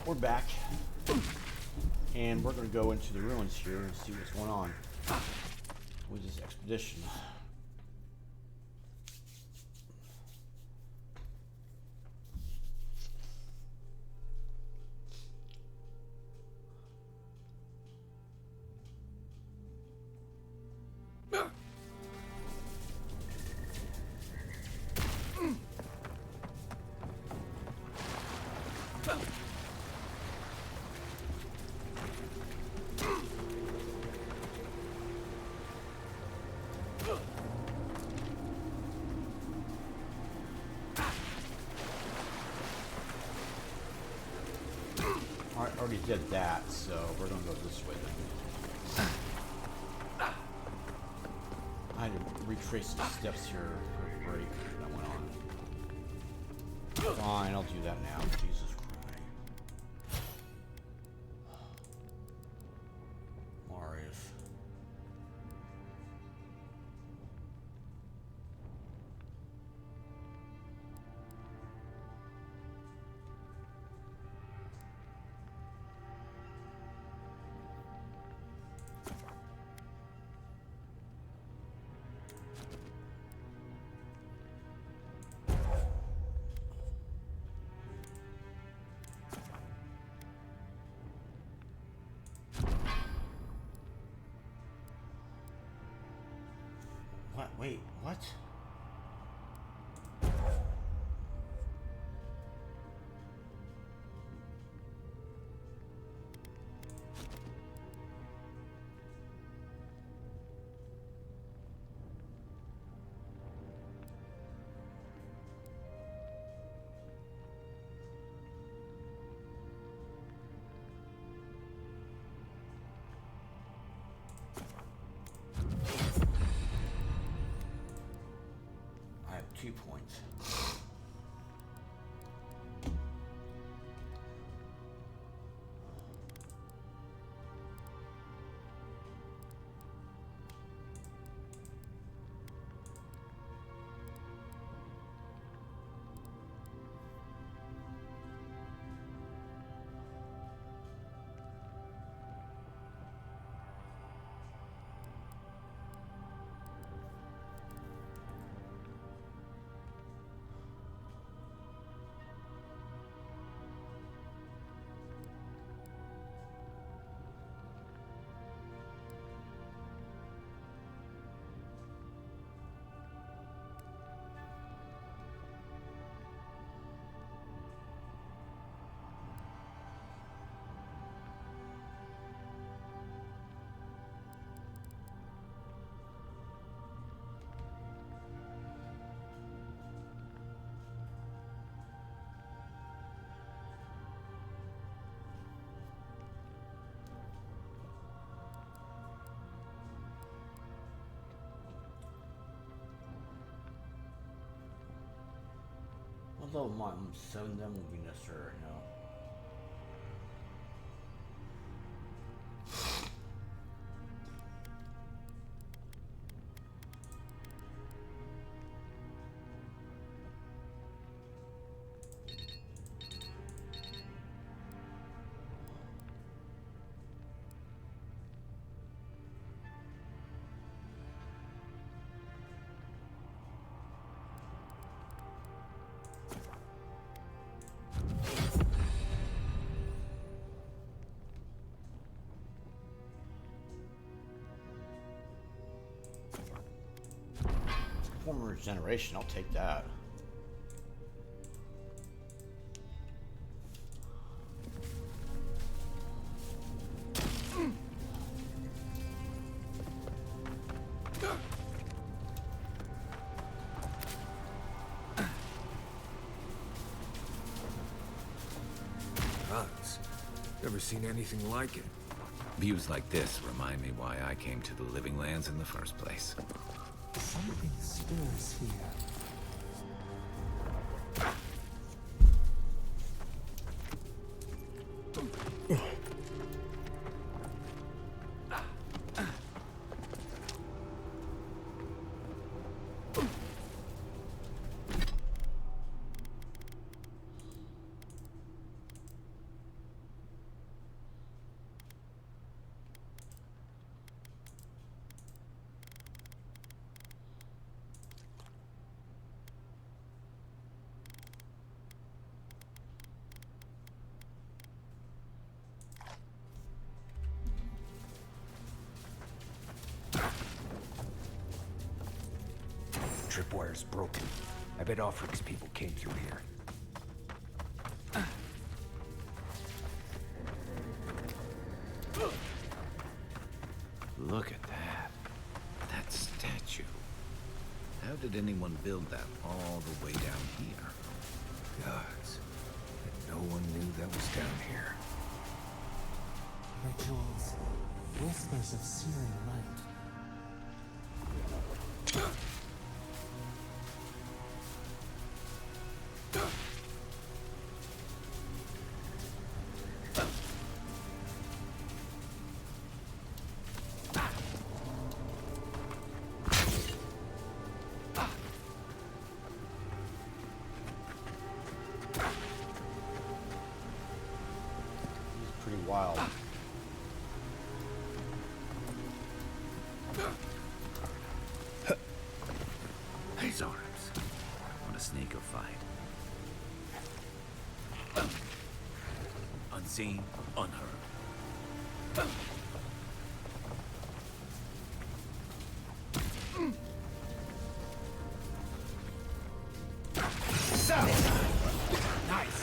We're back, and we're going to go into the ruins here and see what's going on with this expedition. I already did that, so we're going to go this way then. I had to retrace the steps here for a break that went on. Fine, I'll do that now. Jesus Christ. Marius. What? Wait, what? I have 2 points. Although my 7 of them would be necessary right now. Former regeneration, I'll take that. Drugs. Never seen anything like it. Views like this remind me why I came to the Living Lands in the first place. Something stirs here. tripwire's broken. I bet Offric's people came through here. Look at that. That statue. How did anyone build that all the way down here? Gods. And no one knew that was down here. Rituals, whispers of searing light. Pretty wild. His arms. Want to sneak or fight? Unseen, unheard. Nice!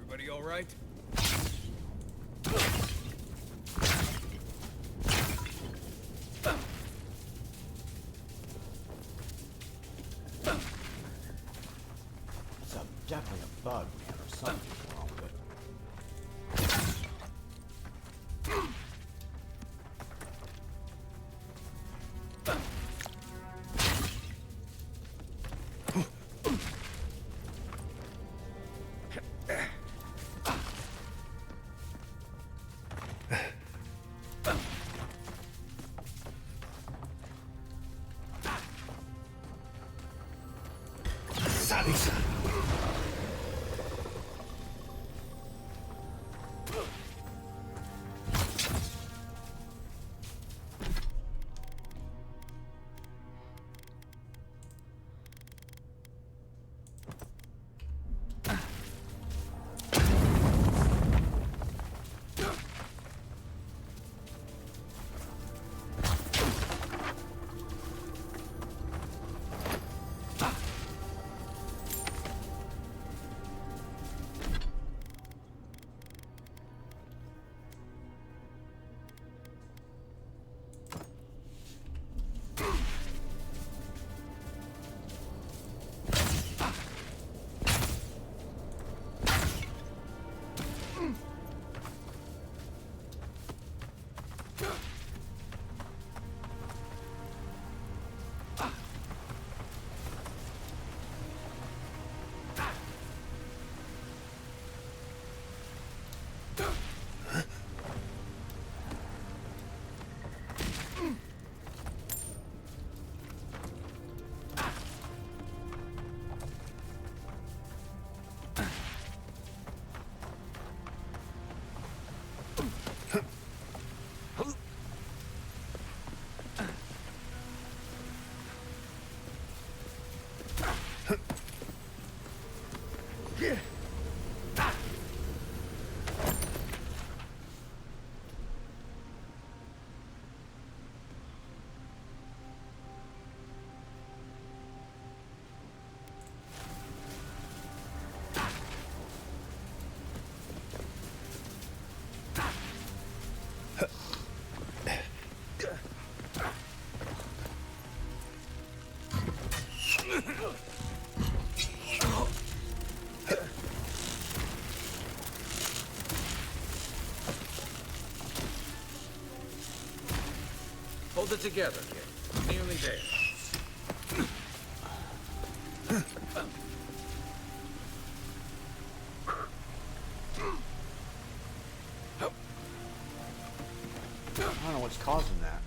Everybody all right? It's definitely a bug, man, or something wrong with it. Hold it together, kid. Nearly there. I don't know what's causing that.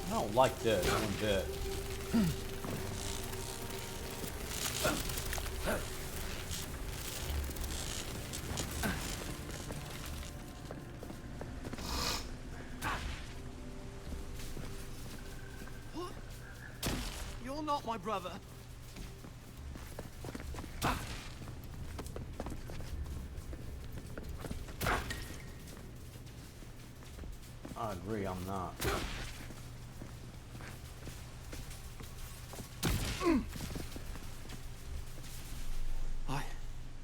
I don't like this one bit. What? You're not my brother. I agree, I'm not.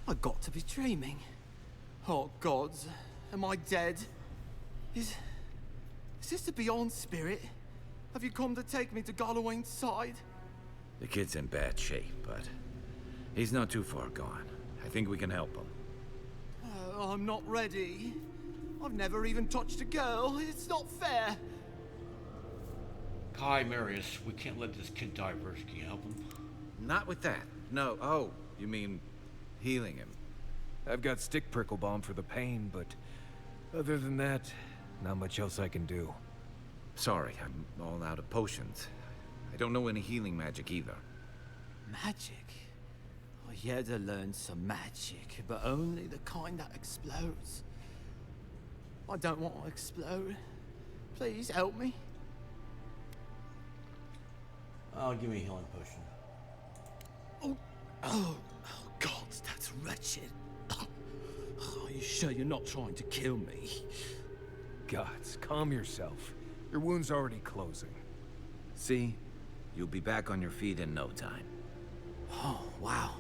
I got to be dreaming. Oh gods, am I dead? Is this the beyond spirit? Have you come to take me to Galloway's side? The kid's in bad shape, but he's not too far gone. I think we can help him. I'm not ready. I've never even touched a girl. It's not fair. Kai, Marius, we can't let this kid die first. Can you help him? Not with that. No. Oh, you mean healing him? I've got stick prickle balm for the pain, but other than that, not much else I can do. Sorry, I'm all out of potions. I don't know any healing magic either. Magic? I had to learn some magic, but only the kind that explodes. I don't want to explode. Please help me. Oh, give me a healing potion. Oh, God, that's wretched. Are you sure you're not trying to kill me? Gods, calm yourself. Your wound's already closing. See? You'll be back on your feet in no time. Oh, wow.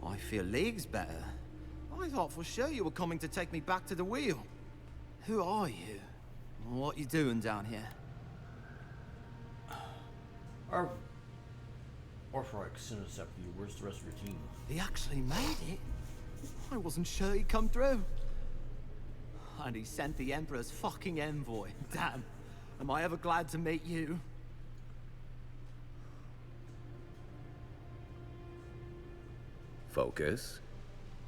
I feel leagues better. I thought for sure you were coming to take me back to the wheel. Who are you? What you doing down here? Orphrike sent us after you. Where's the rest of your team? He actually made it? I wasn't sure he'd come through. And he sent the Emperor's fucking envoy. Damn. Am I ever glad to meet you? Focus.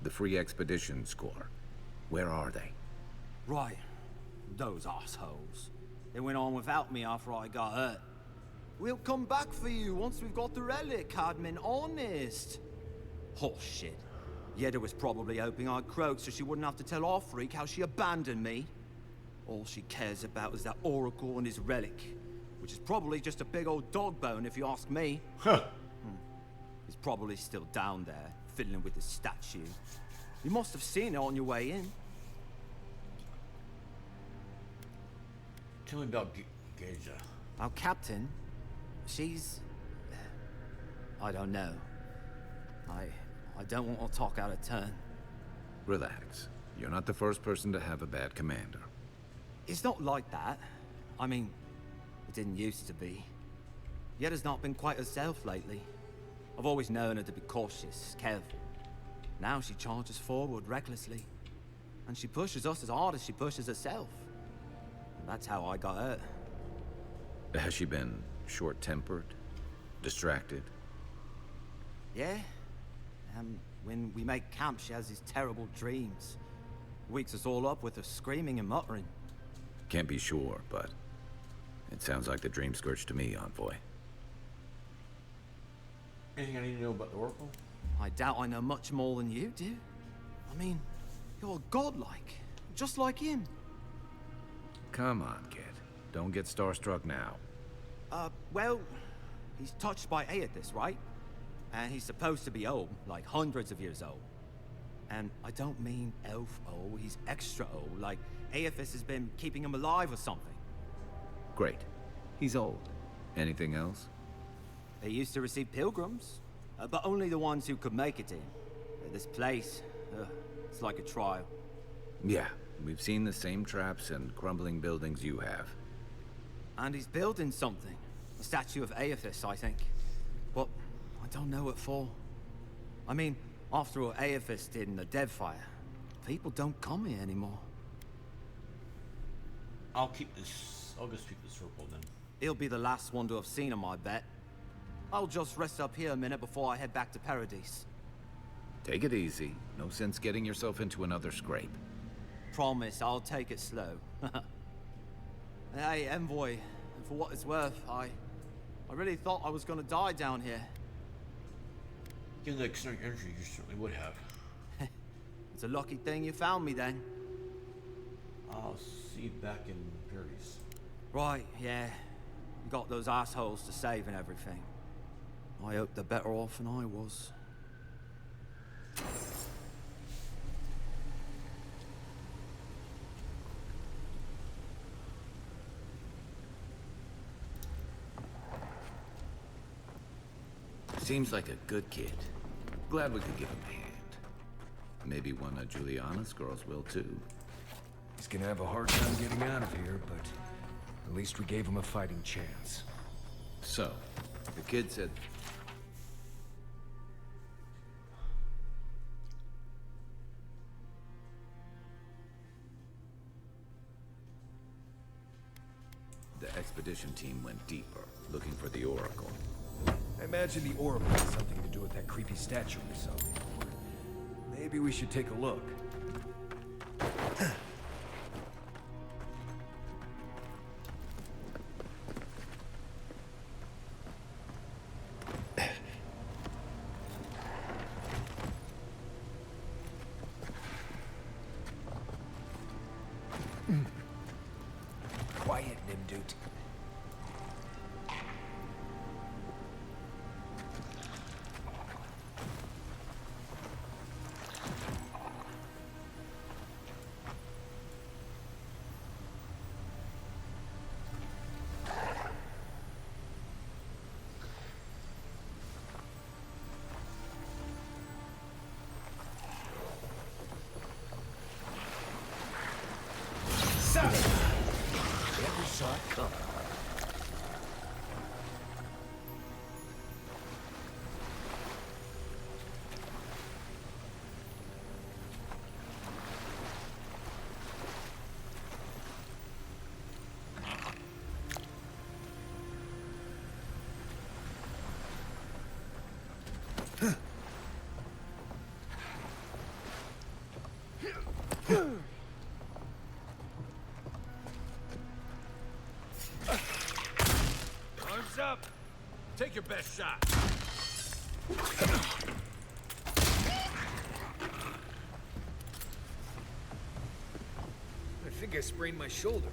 The Free Expeditions Corps. Where are they? Right. Those assholes. They went on without me after I got hurt. We'll come back for you once we've got the relic, Cadman, honest. Oh, shit. Yeda was probably hoping I'd croak so she wouldn't have to tell our freak how she abandoned me. All she cares about is that Oracle and his relic, which is probably just a big old dog bone if you ask me. Huh. He's probably still down there, fiddling with the statue. You must have seen it on your way in. Tell me about Geja. Our captain, she's... I don't know. I don't want to talk out of turn. Relax. You're not the first person to have a bad commander. It's not like that. I mean, it didn't used to be. Yeda's not been quite herself lately. I've always known her to be cautious, careful. Now she charges forward recklessly. And she pushes us as hard as she pushes herself. And that's how I got hurt. Has she been short-tempered? Distracted? Yeah? When we make camp, she has these terrible dreams. Wakes us all up with her screaming and muttering. Can't be sure, but it sounds like the dream scourge to me, Envoy. Anything I need to know about the Oracle? I doubt I know much more than you do. I mean, you're godlike, just like him. Come on, kid. Don't get starstruck now. Well, he's touched by Aethys, right? And he's supposed to be old, like hundreds of years old. And I don't mean elf old, he's extra old, like Aethys has been keeping him alive or something. Great. He's old. Anything else? They used to receive pilgrims, but only the ones who could make it in. This place, it's like a trial. Yeah, we've seen the same traps and crumbling buildings you have. And he's building something. A statue of Aethys, I think. But I don't know what for. I mean, after all Aethys did in the Deadfire, people don't come here anymore. I'll just keep the circle then. He'll be the last one to have seen him, I bet. I'll just rest up here a minute before I head back to Paradise. Take it easy. No sense getting yourself into another scrape. Promise, I'll take it slow. Hey, Envoy, for what it's worth, I really thought I was gonna die down here. Given the external energy, you certainly would have. It's a lucky thing you found me then. I'll see you back in Paradise. Right, yeah. You got those assholes to save and everything. I hope they're better off than I was. Seems like a good kid. Glad we could give him a hand. Maybe one of Juliana's girls will too. He's gonna have a hard time getting out of here, but at least we gave him a fighting chance. So, the kid said... The expedition team went deeper, looking for the Oracle. I imagine the Oracle has something to do with that creepy statue we saw before. Maybe we should take a look. Quiet, Nimdut. Never saw it coming. Arms up! Take your best shot. I think I sprained my shoulder.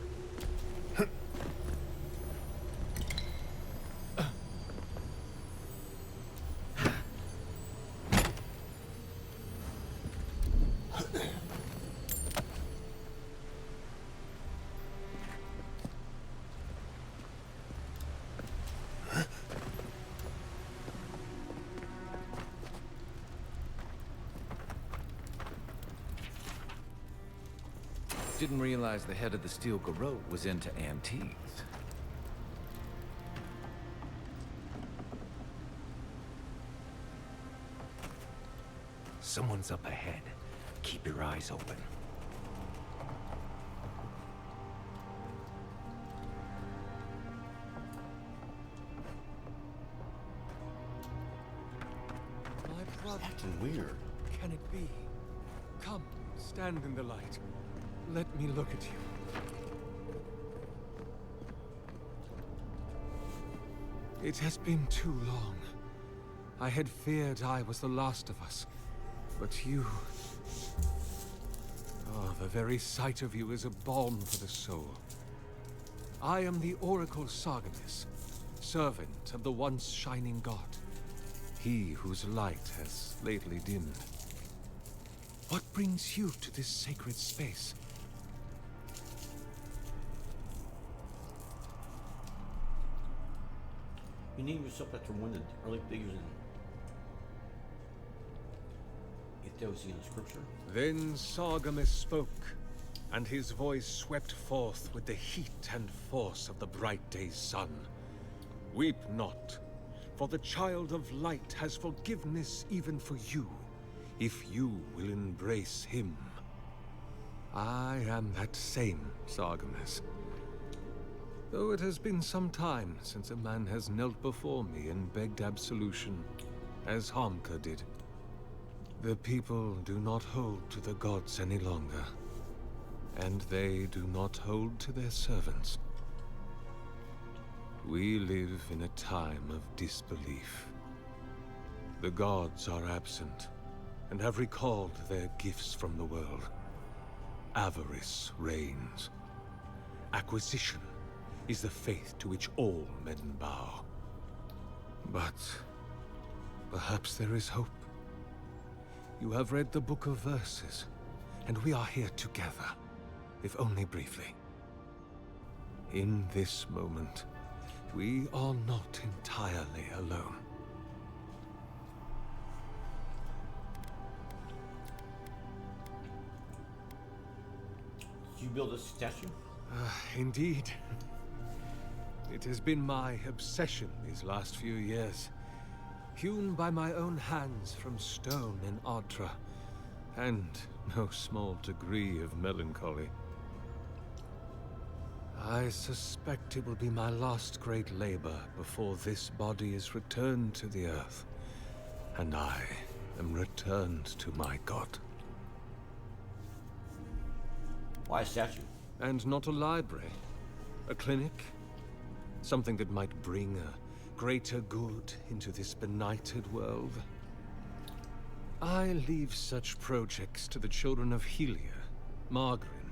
Didn't realize the head of the steel garrote was into antiques. Someone's up ahead. Keep your eyes open. My brother, Acting weird. can it be? Come, stand in the light. Let me look at you. It has been too long. I had feared I was the last of us. But you... Oh, the very sight of you is a balm for the soul. I am the Oracle Sargamis, servant of the once shining god. He whose light has lately dimmed. What brings you to this sacred space? You name yourself after one of the early figures in Ethiopian scripture. Then Sargamis spoke, and his voice swept forth with the heat and force of the bright day's sun. Weep not, for the child of light has forgiveness even for you, if you will embrace him. I am that same Sargamis. Though it has been some time since a man has knelt before me and begged absolution, as Hamka did. The people do not hold to the gods any longer, and they do not hold to their servants. We live in a time of disbelief. The gods are absent, and have recalled their gifts from the world. Avarice reigns. Acquisition is the faith to which all men bow. But perhaps there is hope. You have read the Book of Verses, and we are here together, if only briefly. In this moment, we are not entirely alone. Did you build this statue? Indeed. It has been my obsession these last few years. Hewn by my own hands from stone in Ardra, and no small degree of melancholy. I suspect it will be my last great labor before this body is returned to the earth, and I am returned to my god. Why a statue? And not a library. A clinic. Something that might bring a greater good into this benighted world. I leave such projects to the children of Helia, Margarin,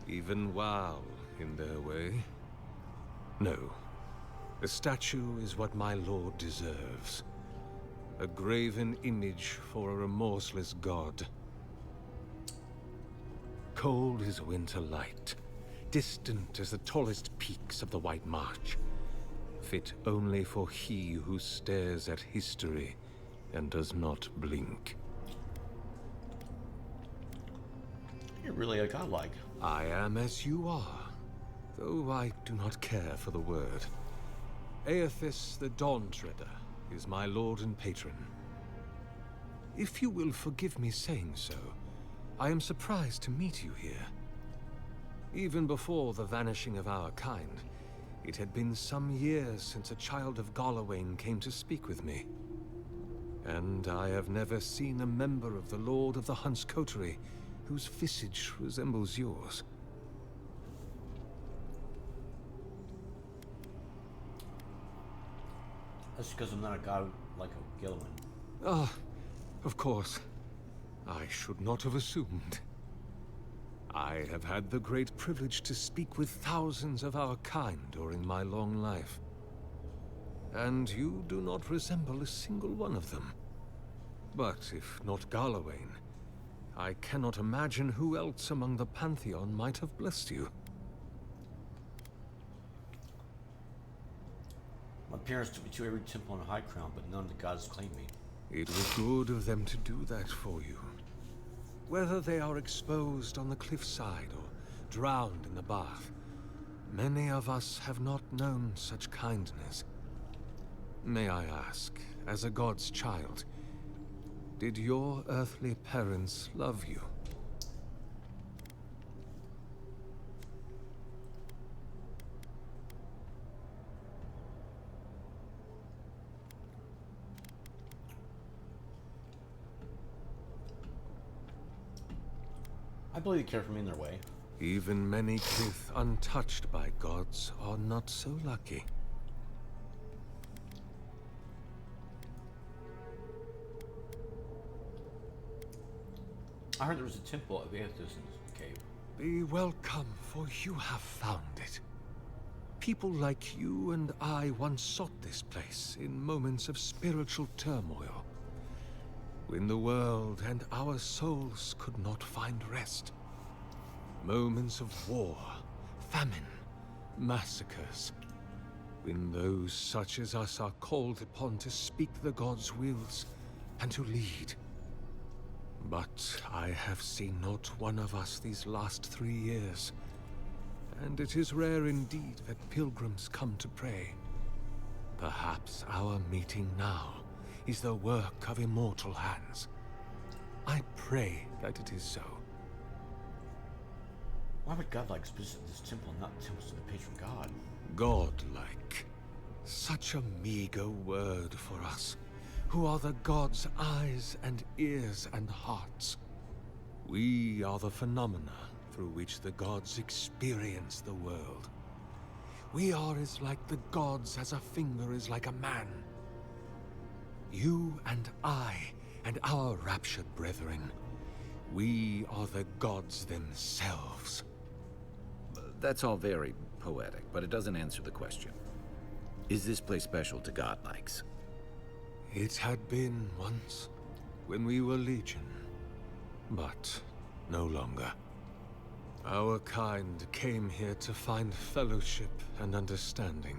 even Wal in their way. No. A statue is what my lord deserves. A graven image for a remorseless god. Cold as winter light, distant as the tallest peaks of the White March, fit only for he who stares at history and does not blink. You're really a godlike. I am as you are, though I do not care for the word. Aethys the Dawn Treader is my lord and patron. If you will forgive me saying so, I am surprised to meet you here. Even before the vanishing of our kind, it had been some years since a child of Galawain came to speak with me. And I have never seen a member of the Lord of the Hunt's coterie whose visage resembles yours. That's because I'm not a god like a Gilman. Ah, of course. I should not have assumed. I have had the great privilege to speak with thousands of our kind during my long life. And you do not resemble a single one of them. But if not Galawain, I cannot imagine who else among the Pantheon might have blessed you. My parents took me to every temple in High Crown, but none of the gods claimed me. It was good of them to do that for you. Whether they are exposed on the cliffside or drowned in the bath, many of us have not known such kindness. May I ask, as a god's child, did your earthly parents love you? I believe they care for me in their way. Even many kith untouched by gods are not so lucky. I heard there was a temple of Aethys in this cave. Be welcome, for you have found it. people like you and I once sought this place in moments of spiritual turmoil, when the world and our souls could not find rest. Moments of war, famine, massacres, when those such as us are called upon to speak the gods' wills and to lead. But I have seen not one of us these last 3 years, and it is rare indeed that pilgrims come to pray. Perhaps our meeting now is the work of immortal hands. I pray that it is so. Why would godlike visit this temple and not temples to the patron god? Godlike. Such a meager word for us, who are the gods' eyes and ears and hearts. We are the phenomena through which the gods experience the world. We are as like the gods as a finger is like a man. You and I and our raptured brethren, we are the gods themselves. That's all very poetic, but it doesn't answer the question. Is this place special to godlikes? It had been once, when we were legion, but no longer. Our kind came here to find fellowship and understanding,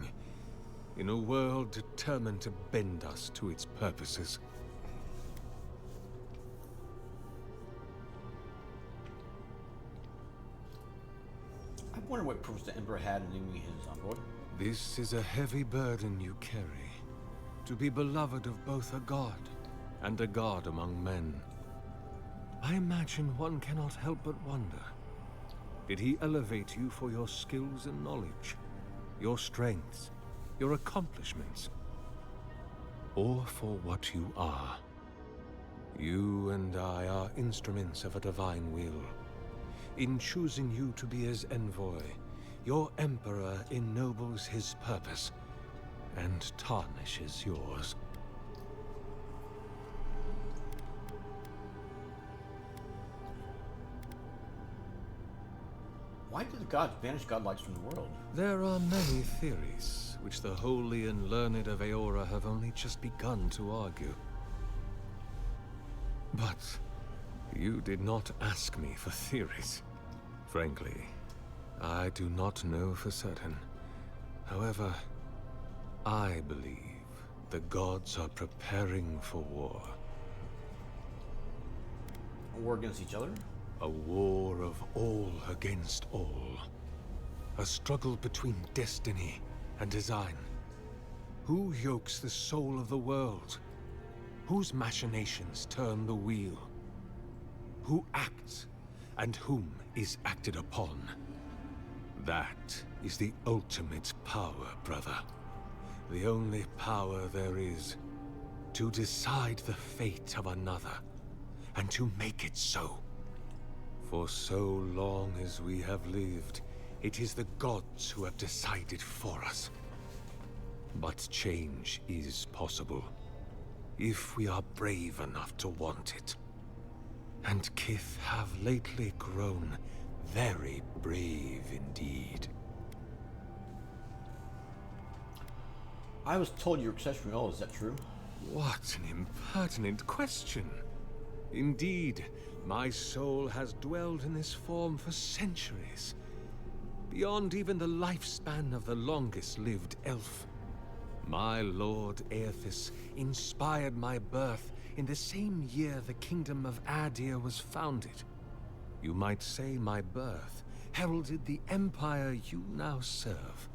in a world determined to bend us to its purposes. I wonder what purpose the Emperor had in naming his envoy. This is a heavy burden you carry, to be beloved of both a god and a god among men. I imagine one cannot help but wonder. Did he elevate you for your skills and knowledge, your strengths, your accomplishments, or for what you are? You and I are instruments of a divine will. In choosing you to be his envoy, your emperor ennobles his purpose and tarnishes yours. Why did the gods banish godlikes from the world? There are many theories, which the holy and learned of Aora have only just begun to argue. But you did not ask me for theories. Frankly, I do not know for certain. However, I believe the gods are preparing for war. A war against each other? A war of all against all. A struggle between destiny and design. Who yokes the soul of the world? Whose machinations turn the wheel? Who acts, and whom is acted upon? That is the ultimate power, brother. The only power there is to decide the fate of another, and to make it so. For so long as we have lived, it is the gods who have decided for us. But change is possible, if we are brave enough to want it. And Kith have lately grown very brave indeed. I was told you were exceptionally old, is that true? What an impertinent question. Indeed, my soul has dwelled in this form for centuries, beyond even the lifespan of the longest-lived elf. My lord Aethys inspired my birth in the same year the kingdom of Adir was founded. You might say my birth heralded the empire you now serve.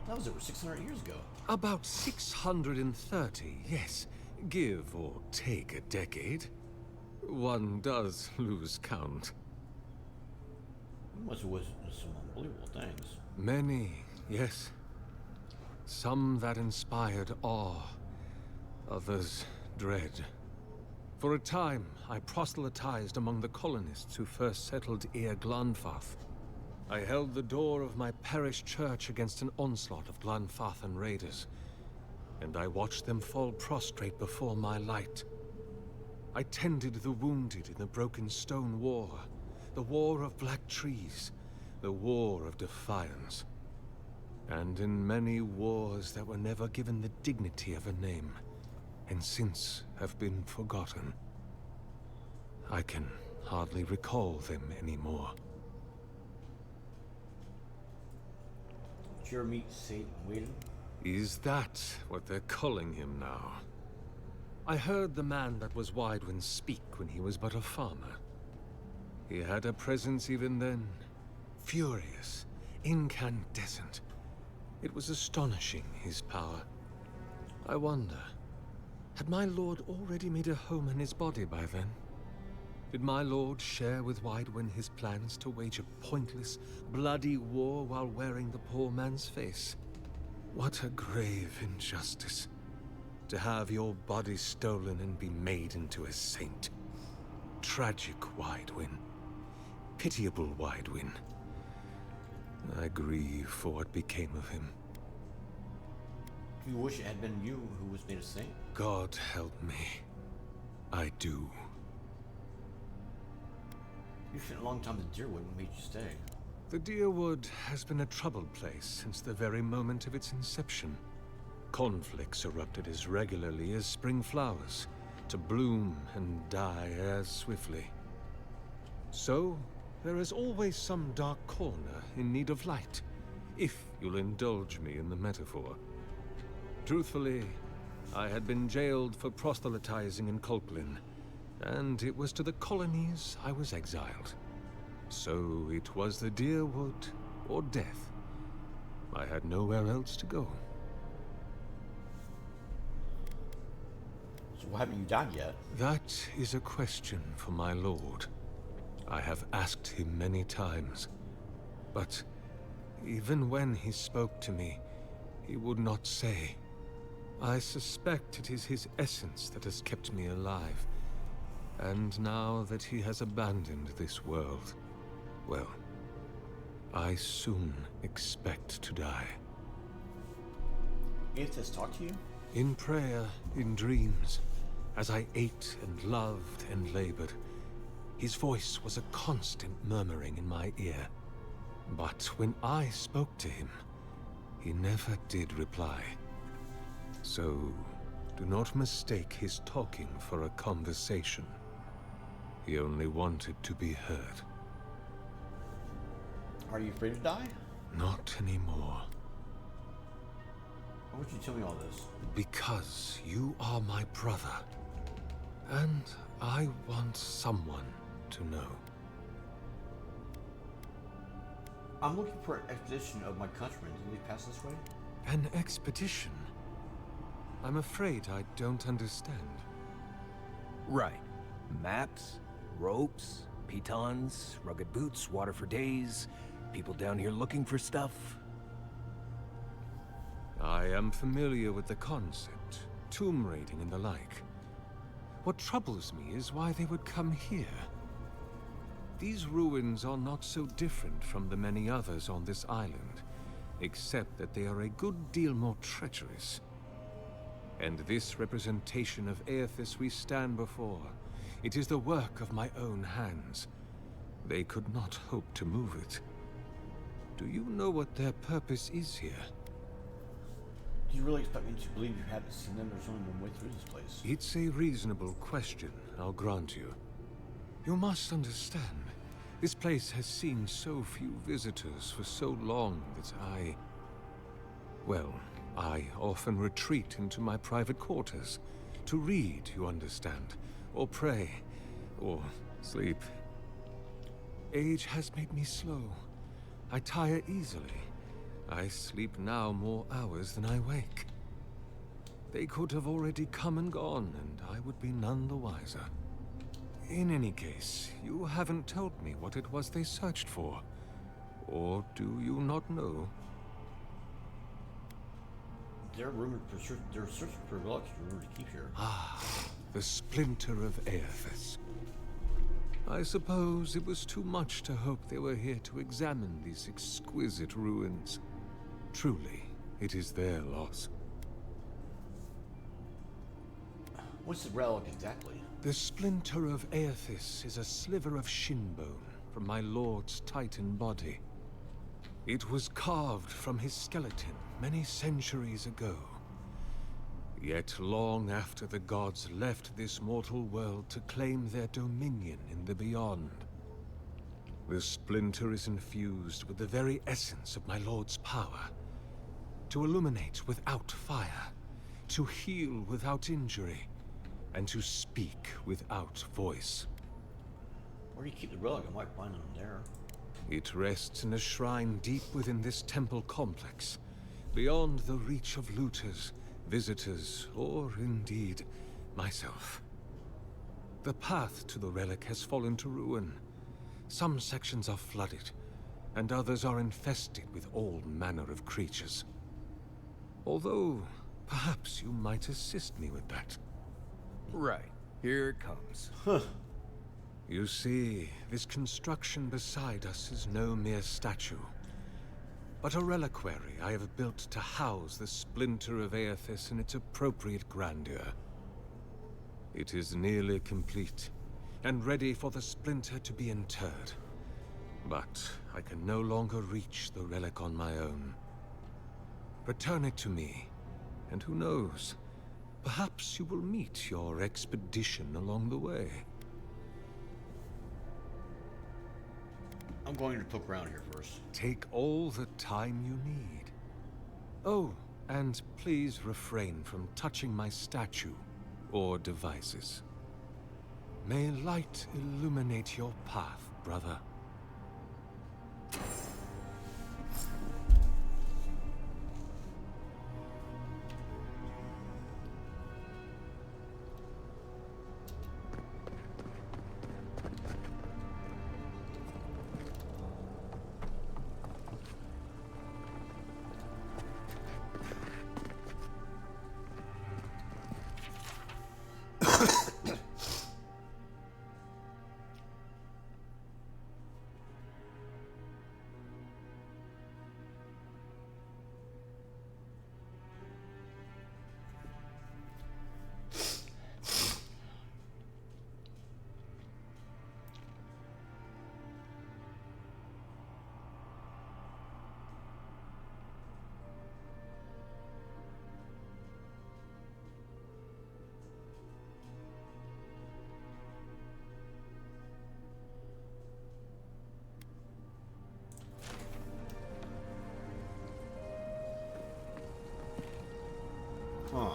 That was over 600 years ago. About 630, yes. Give or take a decade. One does lose count. You must have witnessed some unbelievable things. Many, yes. Some that inspired awe, others dread. For a time, I proselytized among the colonists who first settled Ir Glanfath. I held the door of my parish church against an onslaught of Glanfathan raiders, and I watched them fall prostrate before my light. I tended the wounded in the Broken Stone War, the War of Black Trees, the War of Defiance. And in many wars that were never given the dignity of a name, and since have been forgotten. I can hardly recall them anymore. Did you ever meet Saint Whedon? Is that what they're calling him now? I heard the man that was Widewin speak when he was but a farmer. He had a presence even then, furious, incandescent. It was astonishing, his power. I wonder, had my lord already made a home in his body by then? Did my lord share with Widewin his plans to wage a pointless, bloody war while wearing the poor man's face? What a grave injustice. To have your body stolen and be made into a saint. Tragic Widewin. Pitiable Widewin. I grieve for what became of him. Do you wish it had been you who was made a saint? God help me. I do. You spent a long time in Deerwood. What made you stay? The Deerwood has been a troubled place since the very moment of its inception. Conflicts erupted as regularly as spring flowers, to bloom and die as swiftly. So, there is always some dark corner in need of light, if you'll indulge me in the metaphor. Truthfully, I had been jailed for proselytizing in Colplin, and it was to the colonies I was exiled. So it was the Deerwood or death. I had nowhere else to go. So why haven't you died yet? That is a question for my lord. I have asked him many times, but even when he spoke to me, he would not say. I suspect it is his essence that has kept me alive. And now that he has abandoned this world, well, I soon expect to die. Aethys talk to you? In prayer, in dreams, as I ate and loved and labored, his voice was a constant murmuring in my ear. But when I spoke to him, he never did reply. So, do not mistake his talking for a conversation. He only wanted to be heard. Are you afraid to die? Not anymore. Why would you tell me all this? Because you are my brother. And I want someone to know. I'm looking for an expedition of my countrymen. Did they pass this way? An expedition? I'm afraid I don't understand. Right. Maps, ropes, pitons, rugged boots, water for days, people down here looking for stuff. I am familiar with the concept, tomb raiding and the like. What troubles me is why they would come here. These ruins are not so different from the many others on this island, except that they are a good deal more treacherous. And this representation of Aethys we stand before, it is the work of my own hands. They could not hope to move it. Do you know what their purpose is here? Do you really expect me to believe you haven't seen them? There's only one way through this place. It's a reasonable question, I'll grant you. You must understand, this place has seen so few visitors for so long that I often retreat into my private quarters. To read, you understand, or pray, or sleep. Age has made me slow. I tire easily. I sleep now more hours than I wake. They could have already come and gone, and I would be none the wiser. In any case, you haven't told me what it was they searched for. Or do you not know? They're searching for relics you're rumored to keep here. Ah, the splinter of Aethys. I suppose it was too much to hope they were here to examine these exquisite ruins. Truly, it is their loss. What's the relic exactly? The splinter of Aethys is a sliver of shin bone from my lord's titan body. It was carved from his skeleton many centuries ago. Yet long after the gods left this mortal world to claim their dominion in the beyond, the splinter is infused with the very essence of my lord's power. To illuminate without fire, to heal without injury, and to speak without voice. Where do you keep the relic? I might find them there. It rests in a shrine deep within this temple complex, beyond the reach of looters, visitors, or indeed, myself. The path to the relic has fallen to ruin. Some sections are flooded, and others are infested with all manner of creatures. Although, perhaps you might assist me with that. Right. Here it comes. You see, this construction beside us is no mere statue, but a reliquary I have built to house the splinter of Aethys in its appropriate grandeur. It is nearly complete, and ready for the splinter to be interred. But I can no longer reach the relic on my own. Return it to me, and who knows, perhaps you will meet your expedition along the way. I'm going to poke around here first. Take all the time you need. Oh, and please refrain from touching my statue or devices. May light illuminate your path, brother. Huh.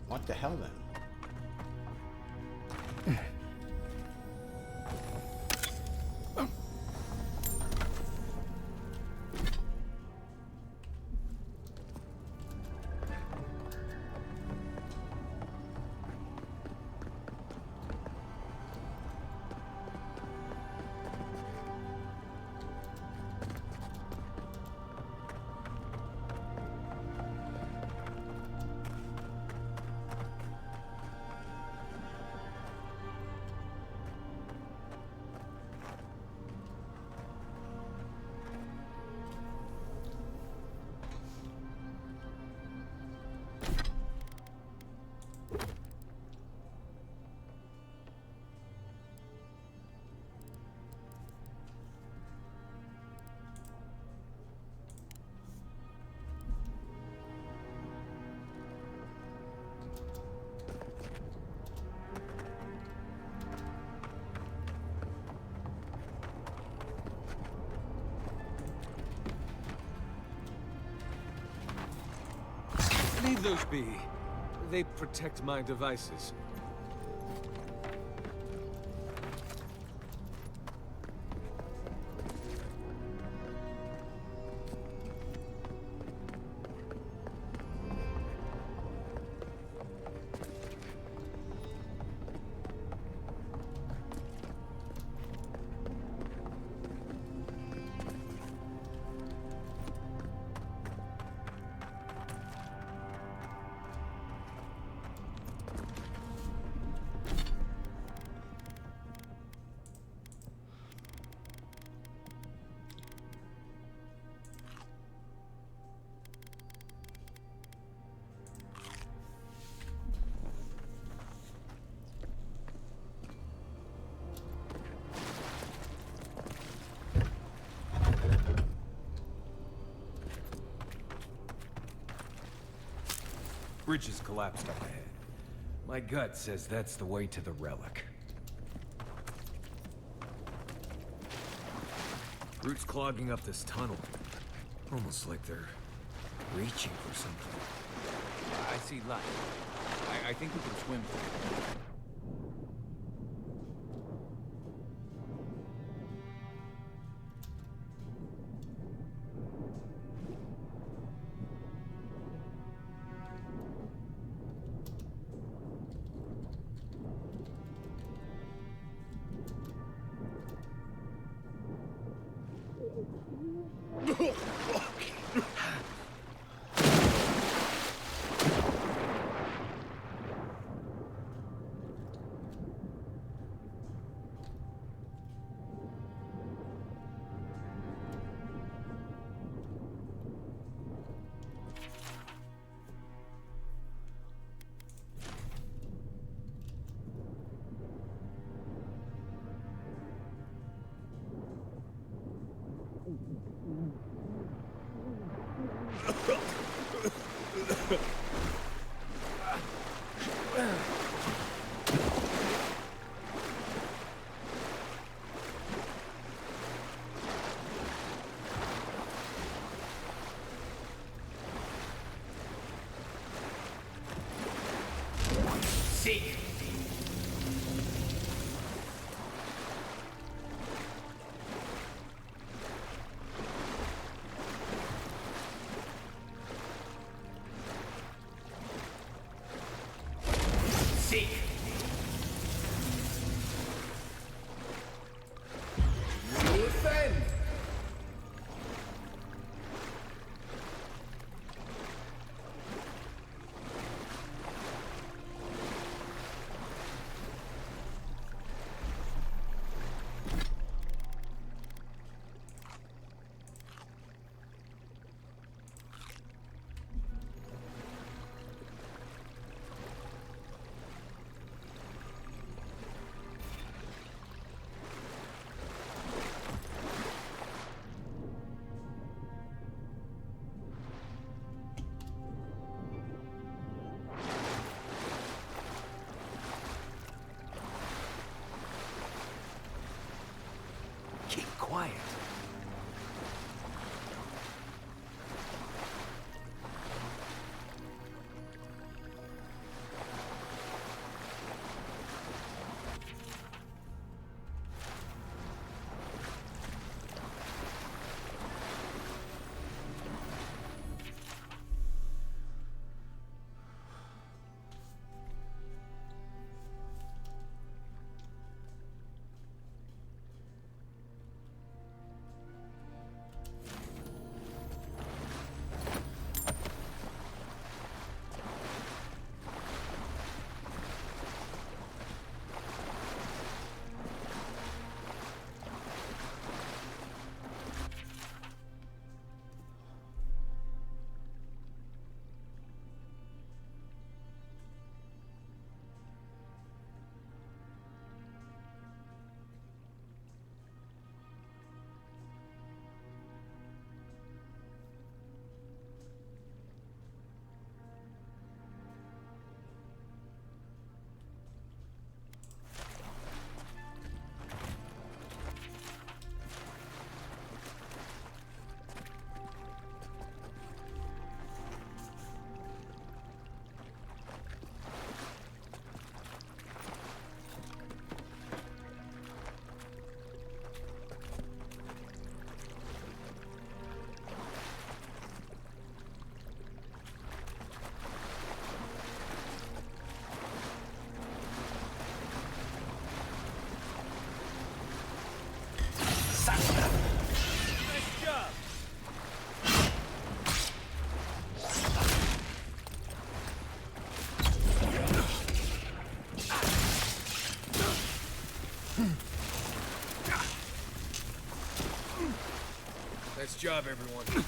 What the hell then? Leave those be. They protect my devices. Bridge has collapsed up ahead. My gut says that's the way to the relic. Roots clogging up this tunnel. Almost like they're reaching for something. I see light. I think we can swim through it. Keep quiet. Nice job, everyone.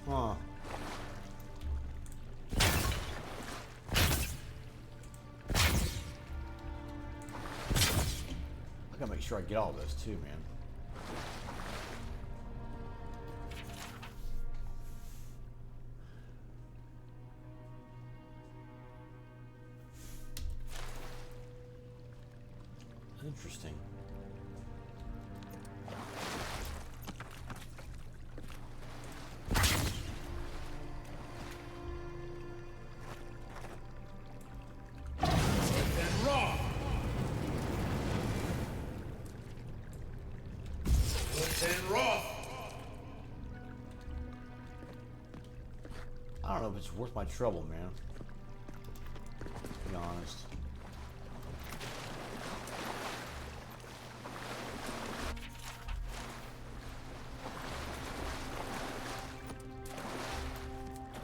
Huh. I gotta make sure I get all this too, man. Interesting. I don't know if it's worth my trouble, man. To be honest.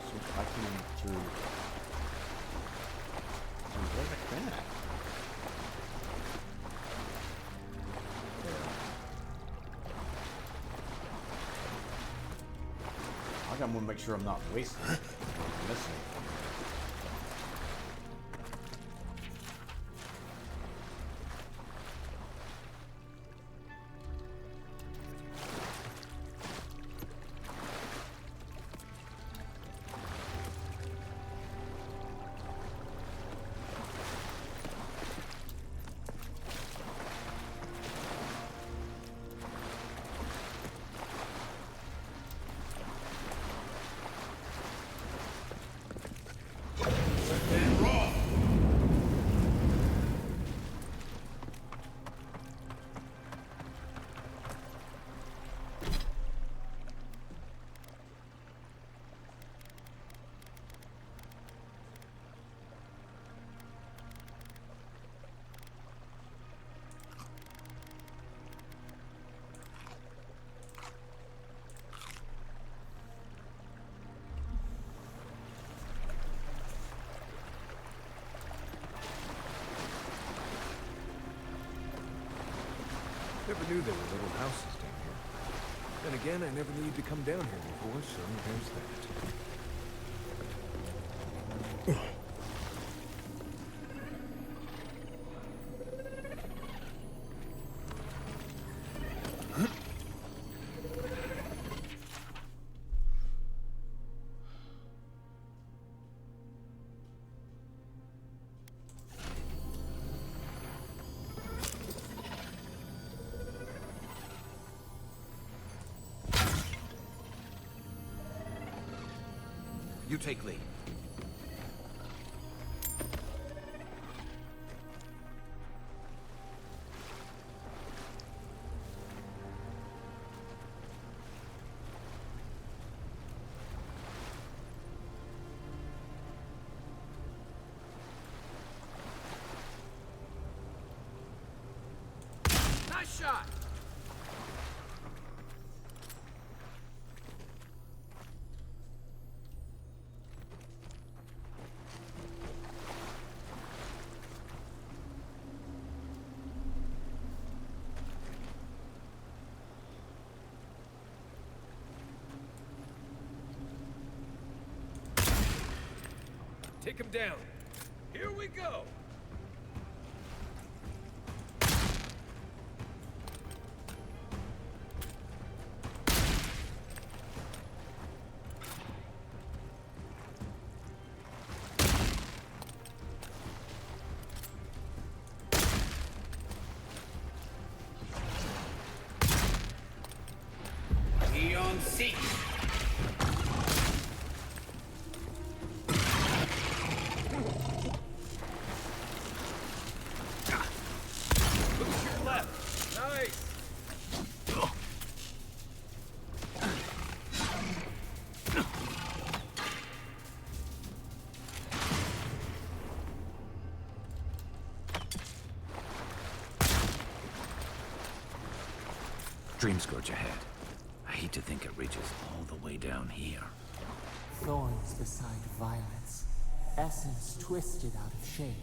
So I can through. Where's that been at? I'm gonna make sure I'm not wasting it. Missing it. Never knew there were little houses down here. Then again, I never needed to come down here before, so there's that. You take lead. Nice shot! Take him down. Here we go! He on seat. Nice! Dream scourge ahead. I hate to think it reaches all the way down here. Thorns beside violets, essence twisted out of shape.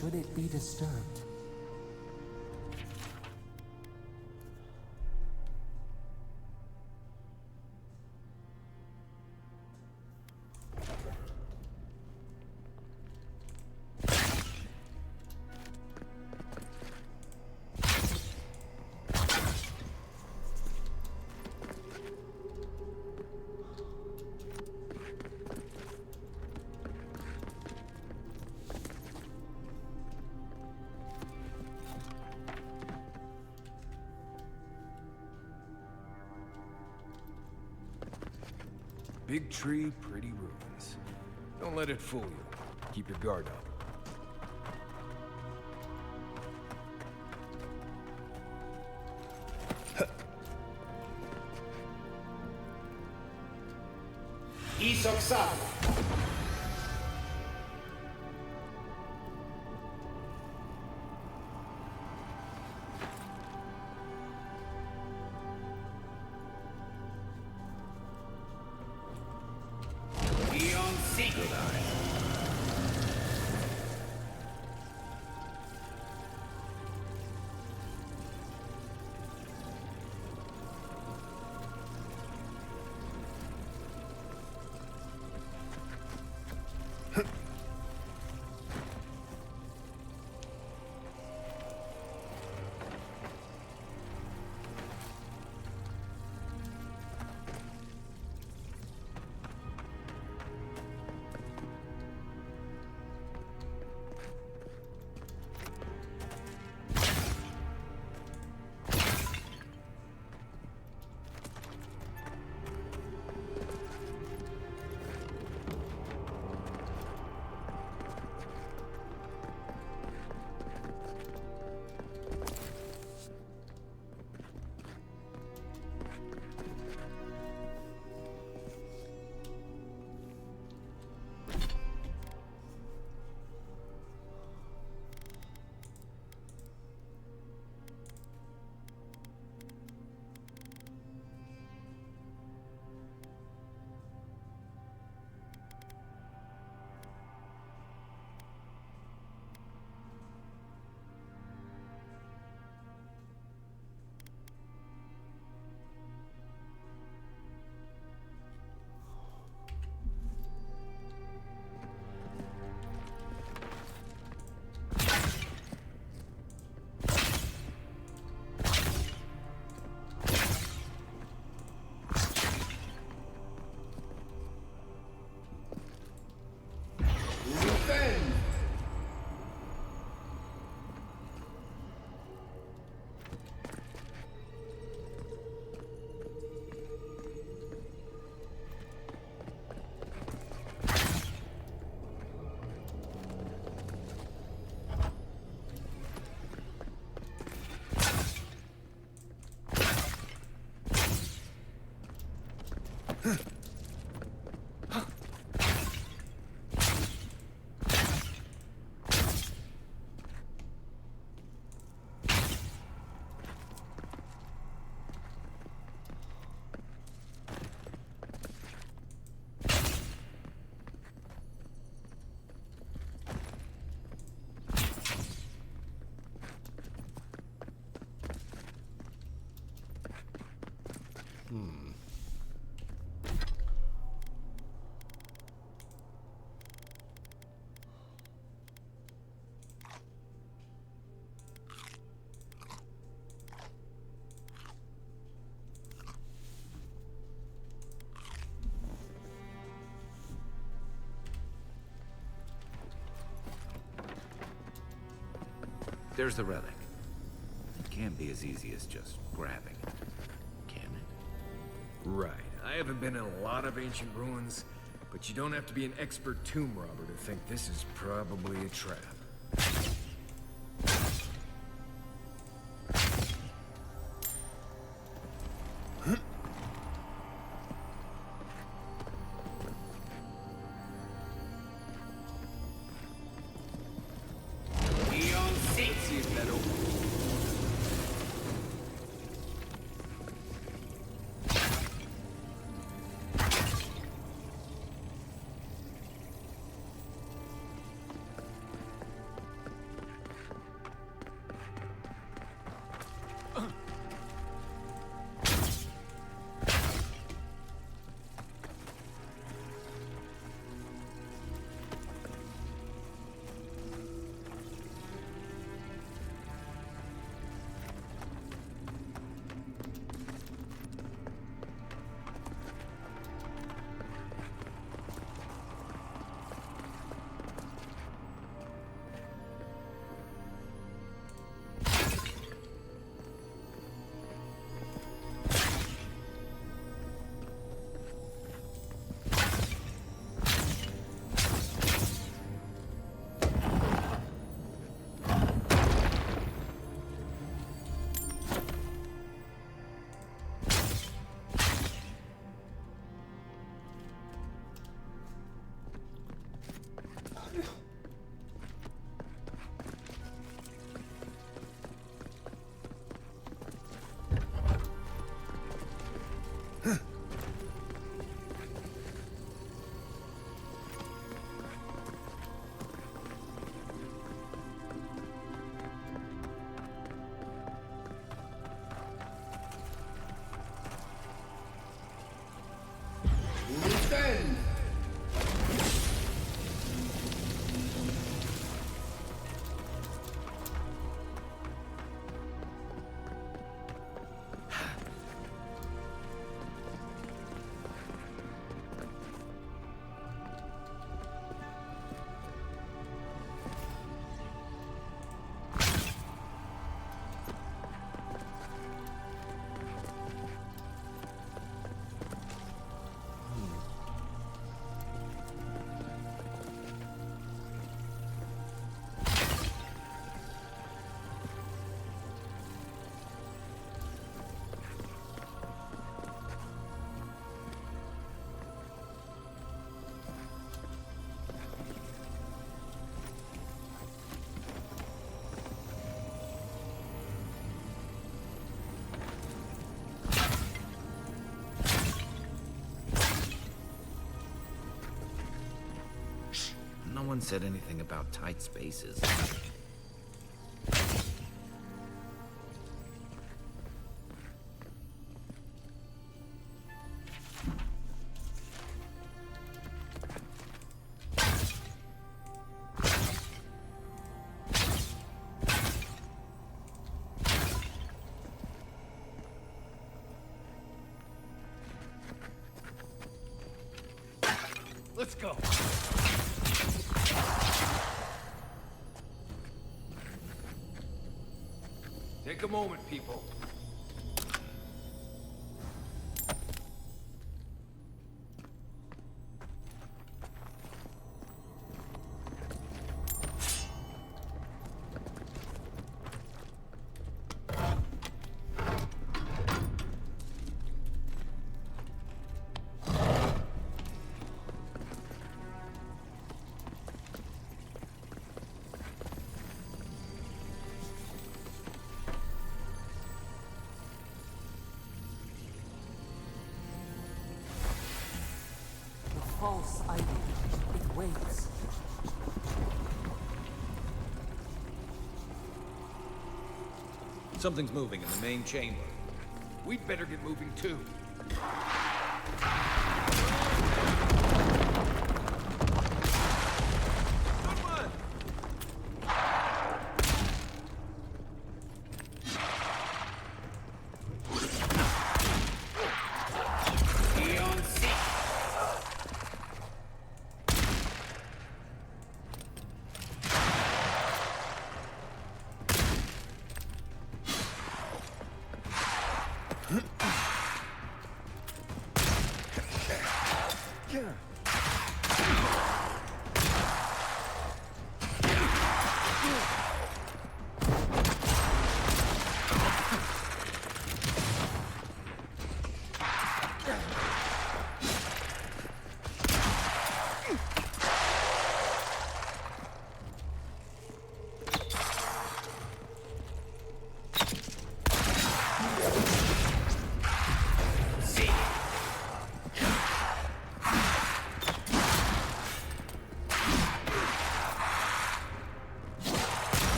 should it be disturbed. Big tree, pretty ruins. Don't let it fool you. Keep your guard up. There's the relic. It can't be as easy as just grabbing it, can it? Right. I haven't been in a lot of ancient ruins, but you don't have to be an expert tomb robber to think this is probably a trap. See if that opens. No one said anything about tight spaces. Let's go. Take a moment, people. The false idol. It waits. Something's moving in the main chamber. We'd better get moving too.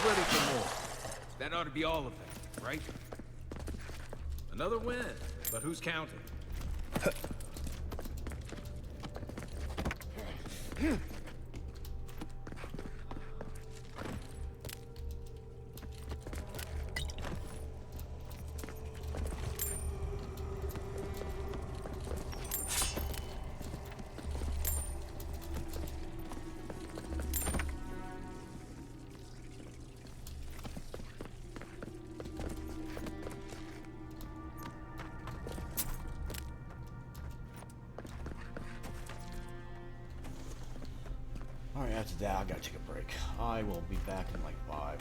Ready for more. That ought to be all of them, right? Another win, but who's counting? Alright, after that, I gotta take a break. I will be back in like 5.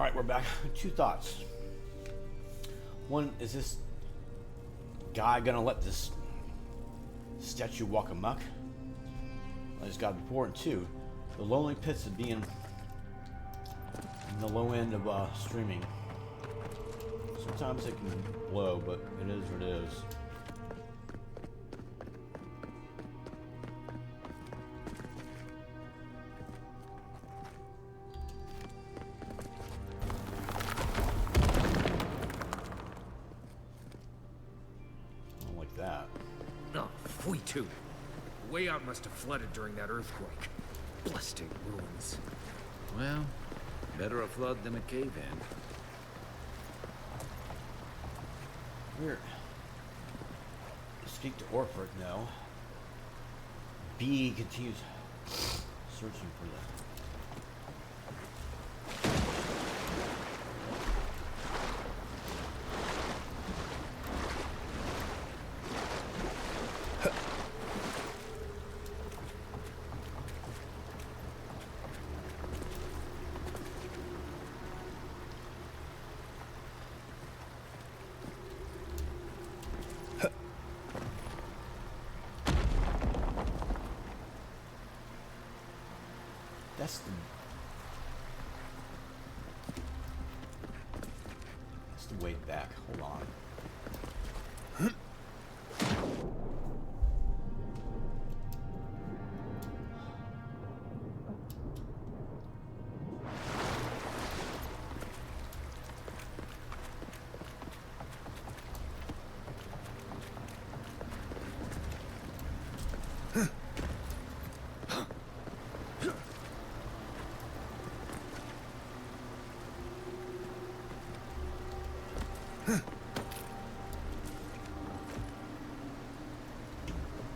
All right, we're back. Two thoughts. One, is this guy gonna let this statue walk amok? I just got before. And two, the lonely pits of being in the low end of streaming. Sometimes it can blow, but it is what it is. I don't like that. Oh, we too. The way out must have flooded during that earthquake. Blasted ruins. Well, better a flood than a cave-in. Weird. Speak to Orford, no. B continues searching for the... That's the way back. Hold on.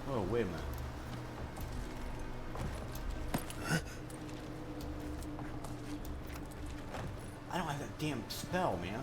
Oh, wait a minute. I don't have that damn spell, man.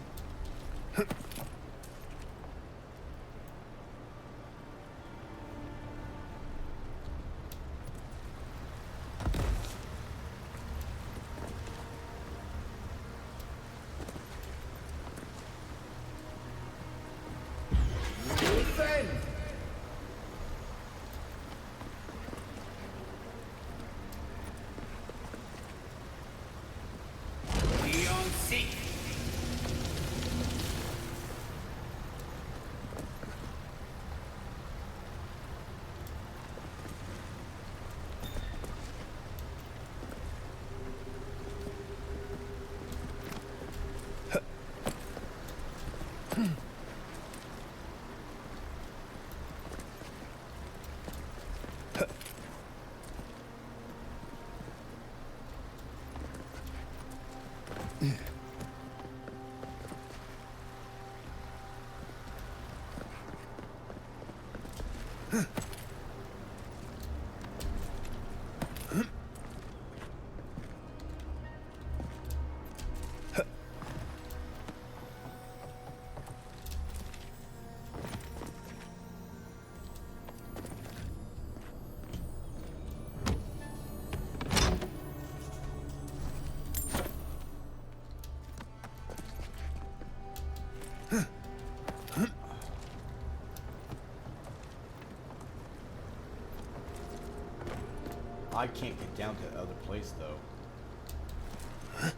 I can't get down to the other place, though. I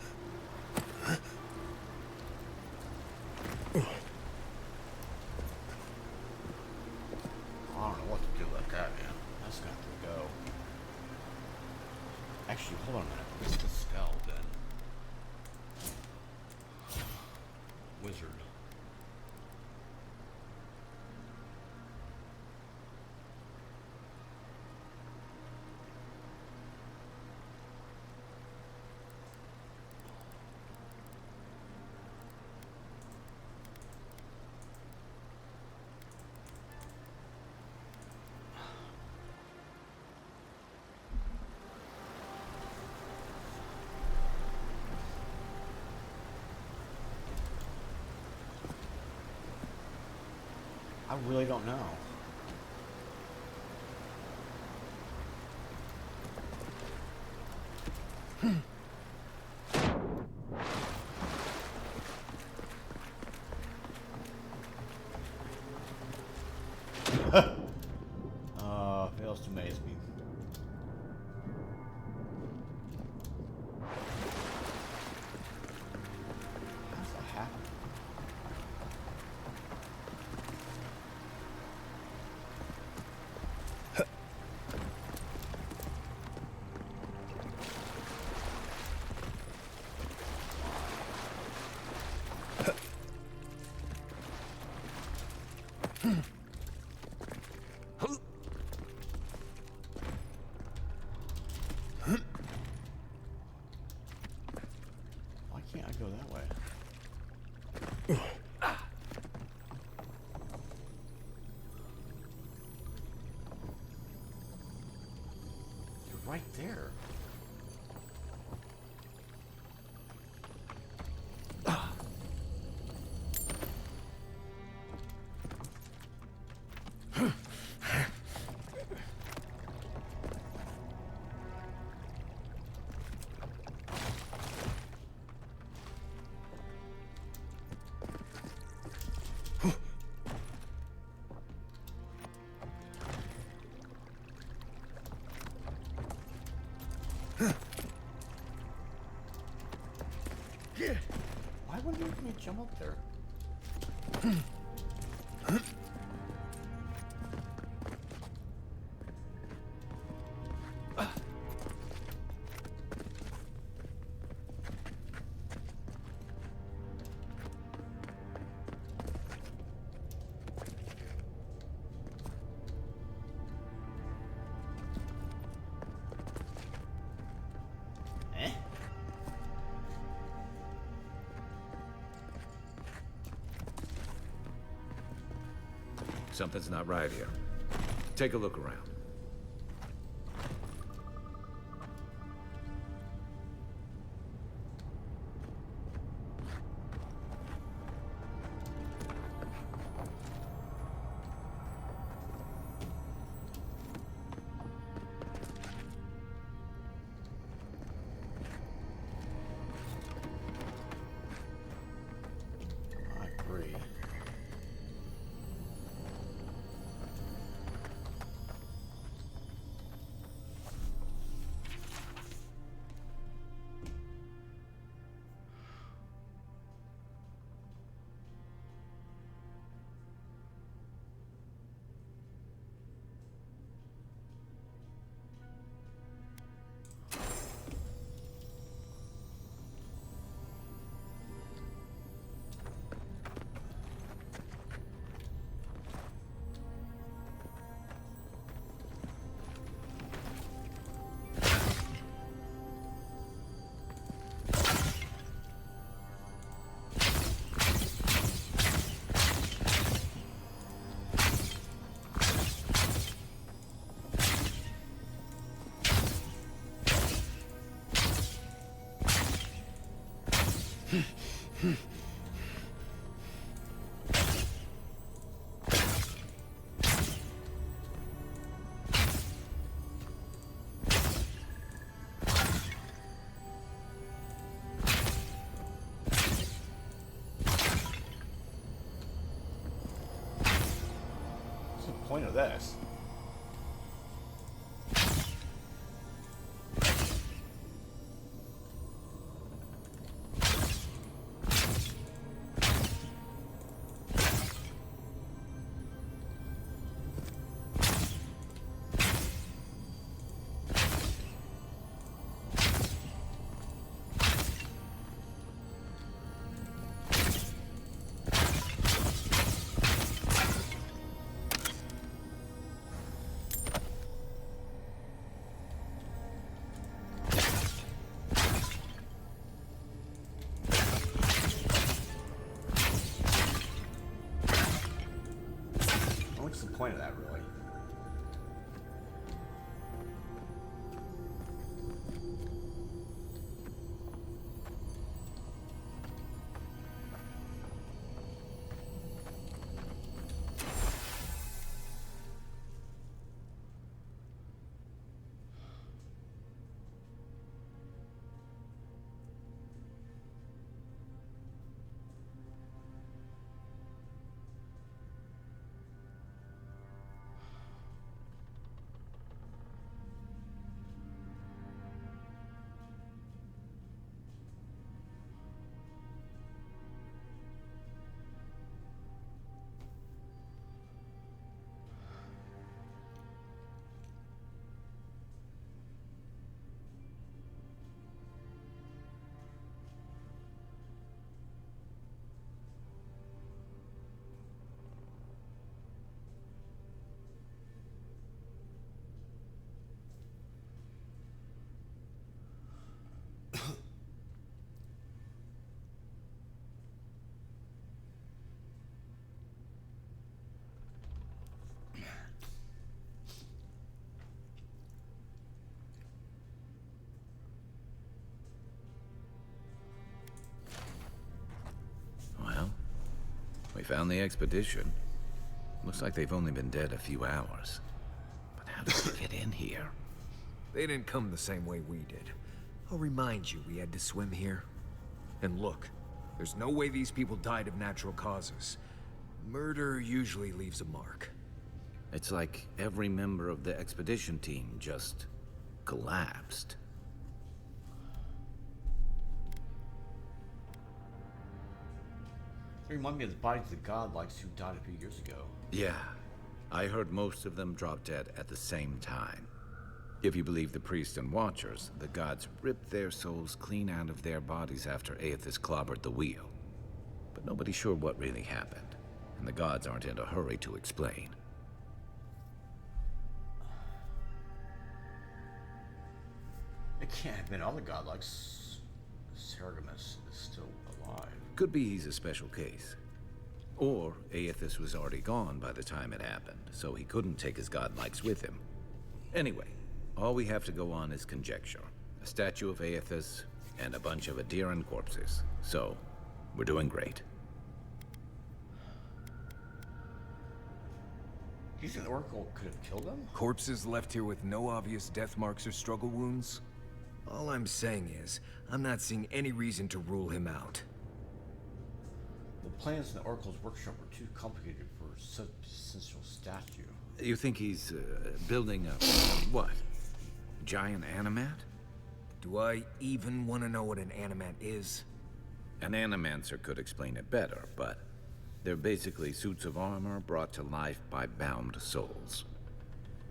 don't know what to do about that, man. That's gonna have to go. Actually, hold on a minute. What's the spell, then? Wizard. I really don't know. Why can't I go that way? You're right there. Why wouldn't you let me jump up there? Eh? Something's not right here. Take a look around. I agree. What's the point of this? What's the point of that, really? We found the expedition. Looks like they've only been dead a few hours. But how did they get in here? They didn't come the same way we did. I'll remind you, we had to swim here. And look, there's no way these people died of natural causes. Murder usually leaves a mark. It's like every member of the expedition team just collapsed. They remind me of the bodies of the godlikes who died a few years ago. Yeah, I heard most of them drop dead at the same time. If you believe the priests and watchers, the gods ripped their souls clean out of their bodies after Aethys clobbered the wheel. But nobody's sure what really happened, and the gods aren't in a hurry to explain. It can't have been all the godlikes. Sargamis is still alive. Could be he's a special case. Or Aethys was already gone by the time it happened, so he couldn't take his godlikes with him. Anyway, all we have to go on is conjecture. A statue of Aethys, and a bunch of Adiran corpses. So, we're doing great. Do you think the Oracle could have killed them? Corpses left here with no obvious death marks or struggle wounds? All I'm saying is, I'm not seeing any reason to rule him out. The plans in the Oracle's workshop were too complicated for such a substantial statue. You think he's building a what? Giant animat? Do I even want to know what an animat is? An animancer could explain it better, but they're basically suits of armor brought to life by bound souls.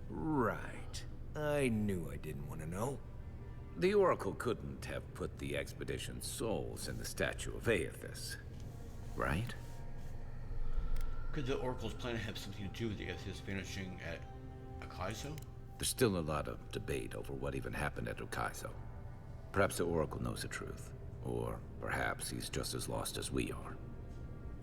Right. I knew I didn't want to know. The Oracle couldn't have put the expedition's souls in the statue of Aethys, right? Could the Oracle's plan have something to do with the Aethys vanishing at Akaizo? There's still a lot of debate over what even happened at Akaizo. Perhaps the Oracle knows the truth, or perhaps he's just as lost as we are.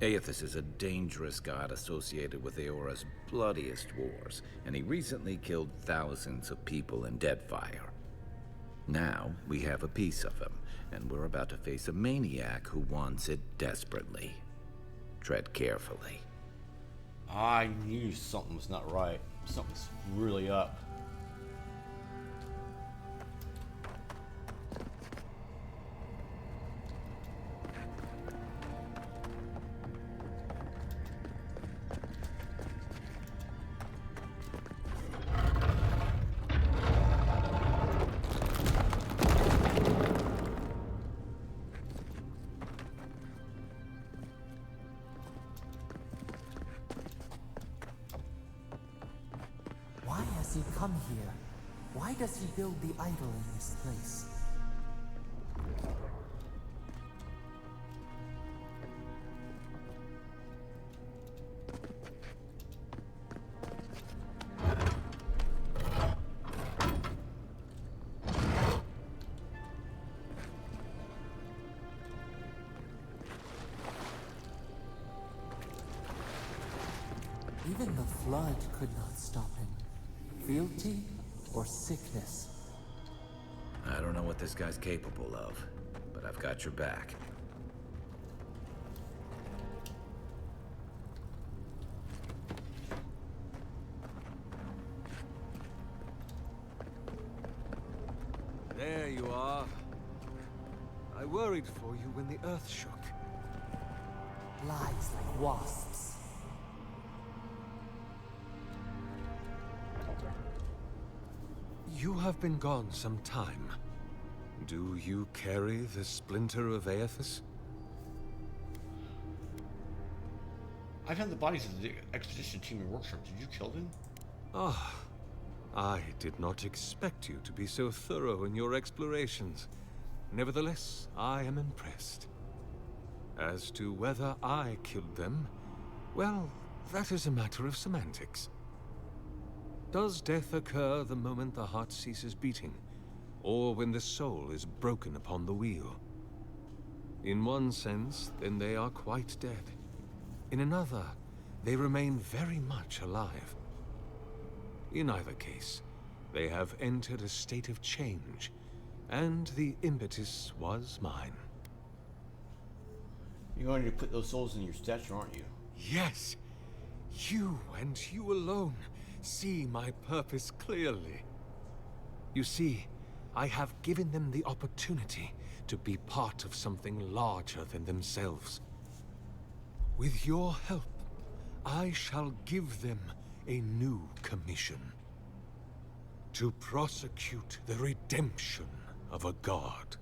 Aethys is a dangerous god associated with Eora's bloodiest wars, and he recently killed thousands of people in Deadfire. Now, we have a piece of him, and we're about to face a maniac who wants it desperately. Tread carefully. I knew something was not right. Something's really up. Why has he come here? Why does he build the idol in this place? Even the flood could not stop him. Fealty or sickness? I don't know what this guy's capable of, but I've got your back. There you are. I worried for you when the earth shook. Lies like wasps. You have been gone some time. Do you carry the splinter of Aethys? I found the bodies of the expedition team in workshop. Did you kill them? Ah, I did not expect you to be so thorough in your explorations. Nevertheless, I am impressed. As to whether I killed them, well, that is a matter of semantics. Does death occur the moment the heart ceases beating, or when the soul is broken upon the wheel? In one sense, then they are quite dead. In another, they remain very much alive. In either case, they have entered a state of change, and the impetus was mine. You're going to put those souls in your statue, aren't you? Yes, you and you alone see my purpose clearly. You see, I have given them the opportunity to be part of something larger than themselves. With your help, I shall give them a new commission. To prosecute the redemption of a god.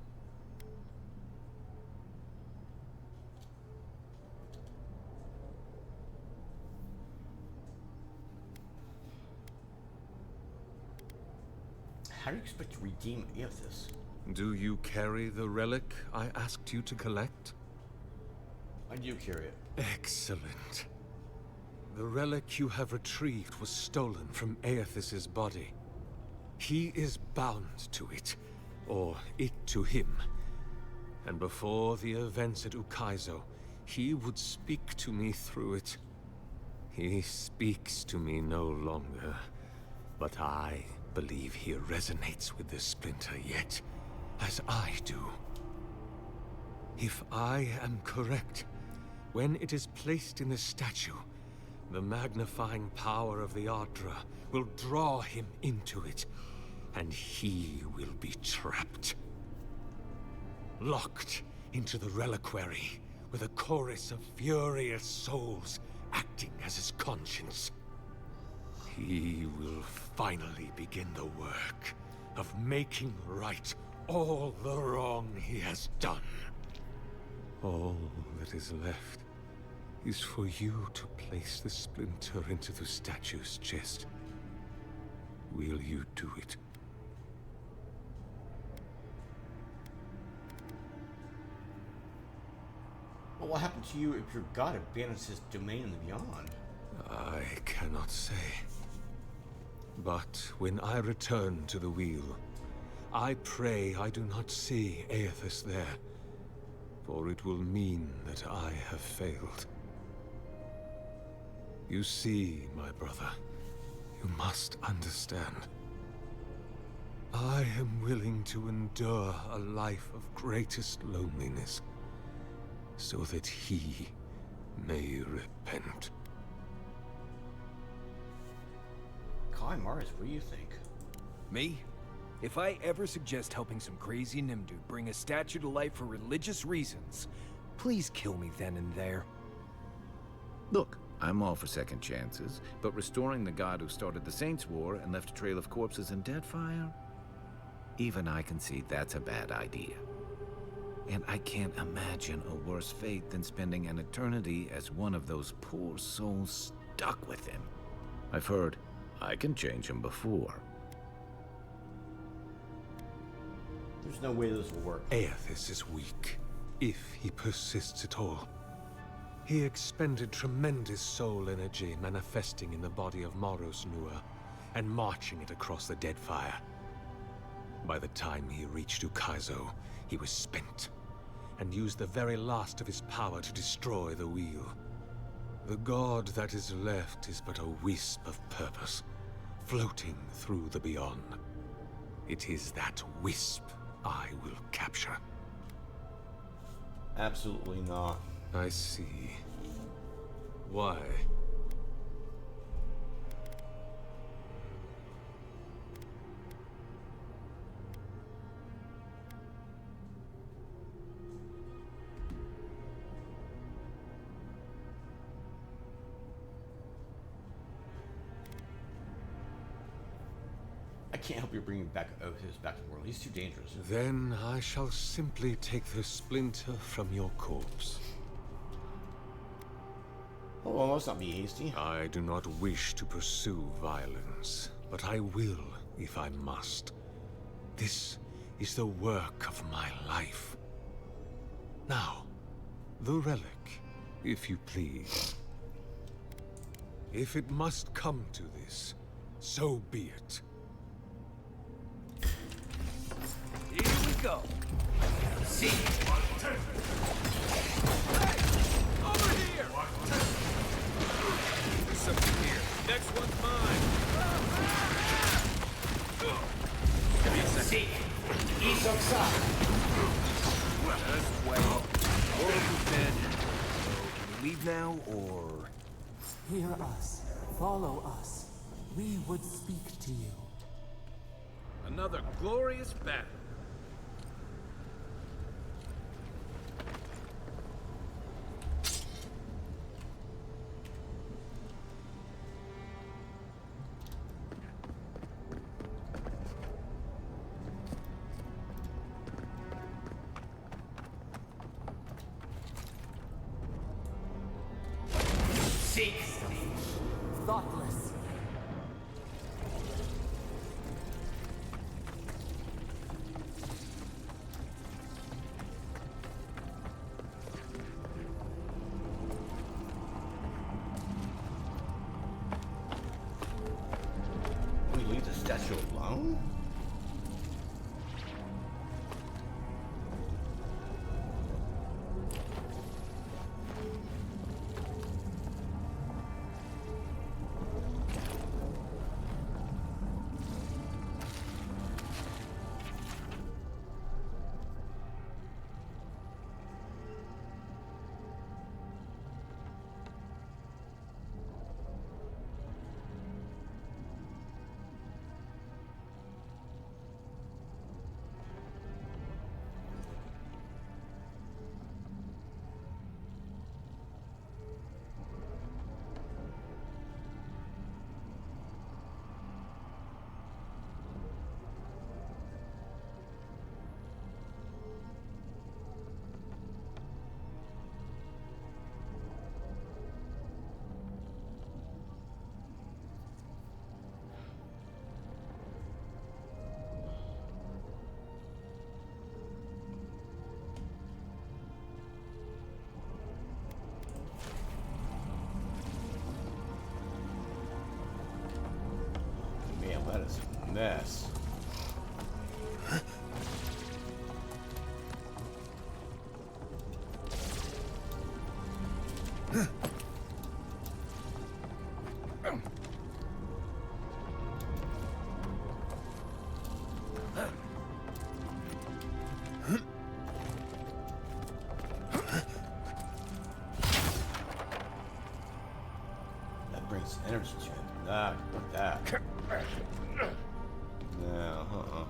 How do you expect to redeem Aethys? Do you carry the relic I asked you to collect? I do carry it. Excellent. The relic you have retrieved was stolen from Aethys' body. He is bound to it, or it to him. And before the events at Ukaizo, he would speak to me through it. He speaks to me no longer, but I believe he resonates with the splinter yet, as I do. If I am correct, when it is placed in the statue, the magnifying power of the Ardra will draw him into it, and he will be trapped. Locked into the reliquary with a chorus of furious souls acting as his conscience. He will finally begin the work of making right all the wrong he has done. All that is left is for you to place the splinter into the statue's chest. Will you do it? What will happen to you if your god abandons his domain in the beyond? I cannot say. But when I return to the wheel, I pray I do not see Aethys there, for it will mean that I have failed. You see, my brother, you must understand. I am willing to endure a life of greatest loneliness, so that he may repent. Kai Mars, what do you think? Me? If I ever suggest helping some crazy Nimdu bring a statue to life for religious reasons, please kill me then and there. Look, I'm all for second chances, but restoring the god who started the Saints' War and left a trail of corpses and deadfire? Even I can see that's a bad idea. And I can't imagine a worse fate than spending an eternity as one of those poor souls stuck with him. I've heard I can change him before. There's no way this will work. Aethys is weak, if he persists at all. He expended tremendous soul energy manifesting in the body of Moros Nua and marching it across the Deadfire. By the time he reached Ukaizo, he was spent, and used the very last of his power to destroy the wheel. The god that is left is but a wisp of purpose, floating through the beyond. It is that wisp I will capture. Absolutely not. I see. Why? I can't help you bring back Otis back to the world. He's too dangerous. Then I shall simply take the splinter from your corpse. Oh, well, let's not be hasty. I do not wish to pursue violence, but I will if I must. This is the work of my life. Now, the relic, if you please. If it must come to this, so be it. Here we go. See. Hey! Over here! There's something here. Next one's mine. Give me a second. Just wait. Oracle's dead. So can we leave now, or...? Hear us. Follow us. We would speak to you. Another glorious battle. Thoughtless. We leave the statue alone? Man, that is a mess. That brings energy to it. Nah, fuck that. No,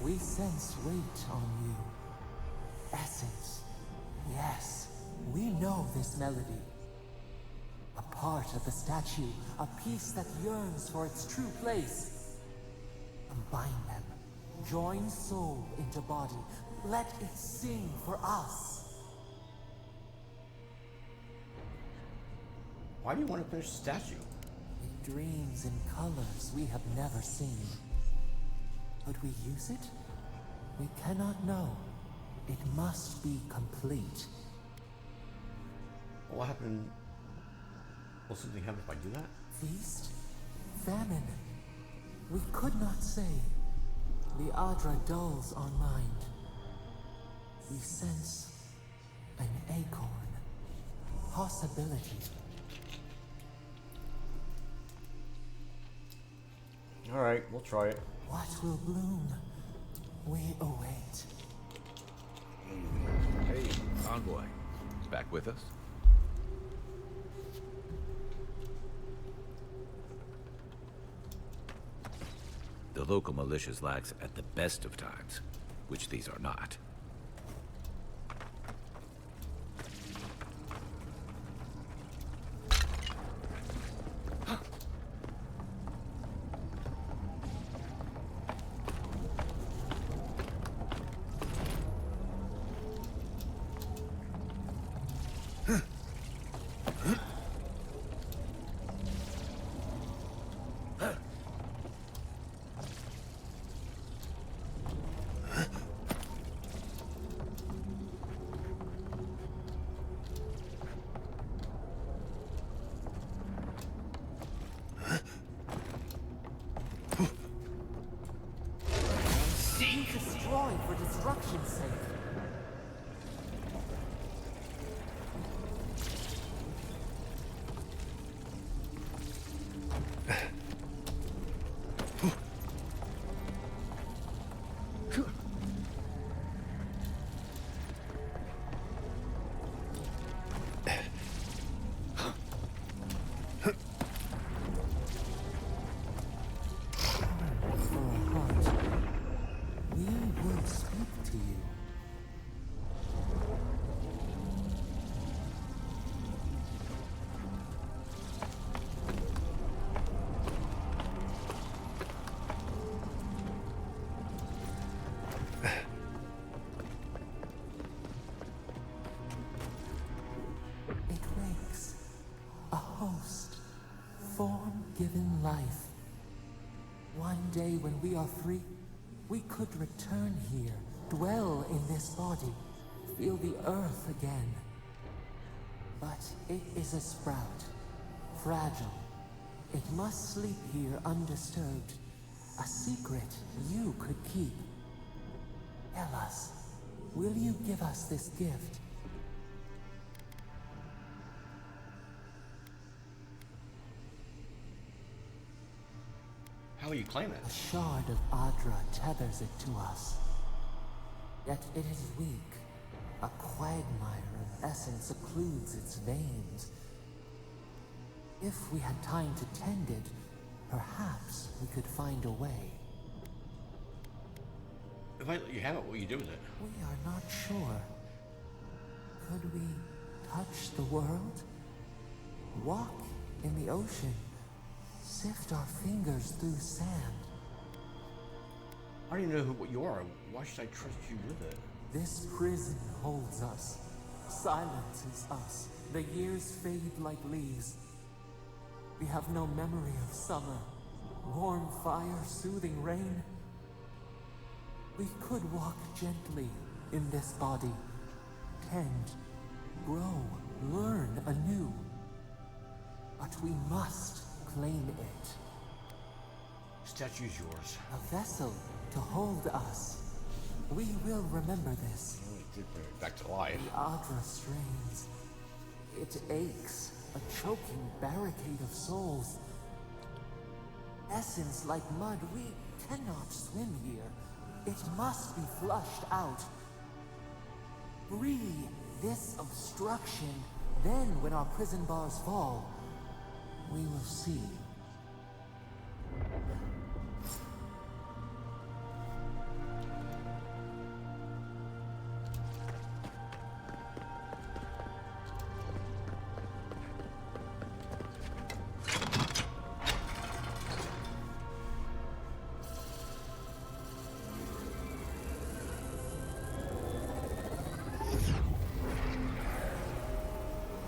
We sense weight on you. Essence. Yes, we know this melody. A part of the statue, a piece that yearns for its true place. Combine them. Join soul into body. Let it sing for us. Why do you want to finish the statue? It dreams in colors we have never seen. Would we use it? We cannot know. It must be complete. What happened? Will something happen if I do that? Feast? Famine? We could not say. The Adra dulls our mind. We sense an acorn. Possibility. Alright, we'll try it. What will bloom? We await. Hey, Envoy. Back with us? The local militia's lax at the best of times, which these are not. Destroyed for destruction's sake. Form-given life. One day when we are free, we could return here, dwell in this body, feel the earth again. But it is a sprout, fragile. It must sleep here undisturbed. A secret you could keep. Tell us, will you give us this gift? How will you claim it? A shard of Adra tethers it to us. Yet it is weak. A quagmire of essence occludes its veins. If we had time to tend it, perhaps we could find a way. If I let you have it, what will you do with it? We are not sure. Could we touch the world? Walk in the ocean? Sift our fingers through sand? I don't even know what you are. Why should I trust you with it? This prison holds us. Silences us. The years fade like leaves. We have no memory of summer. Warm fire, soothing rain. We could walk gently in this body. Tend, grow, learn anew. But we must claim it. Statue's yours. A vessel to hold us. We will remember this. Oh, it did bring it back to life. The Adra strains. It aches. A choking barricade of souls. Essence like mud. We cannot swim here. It must be flushed out. Free this obstruction. Then, when our prison bars fall, we will see.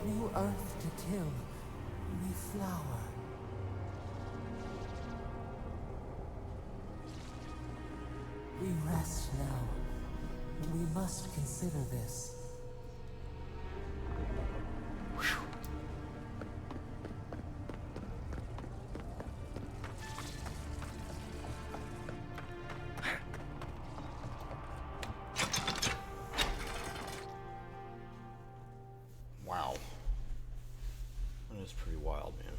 New earth to till, new flower. We rest now. We must consider this. Wow. That is pretty wild, man.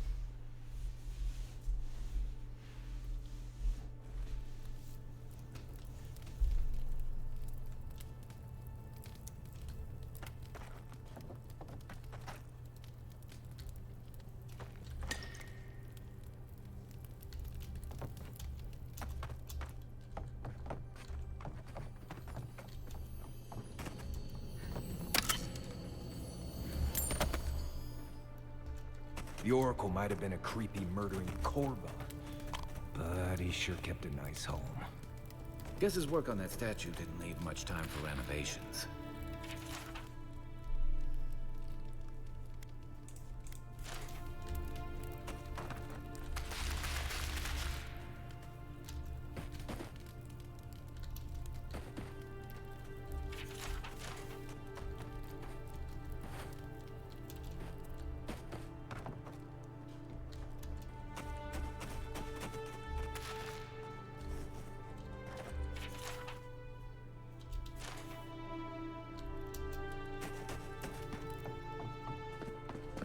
The Oracle might have been a creepy, murdering Corva, but he sure kept a nice home. Guess his work on that statue didn't leave much time for renovations.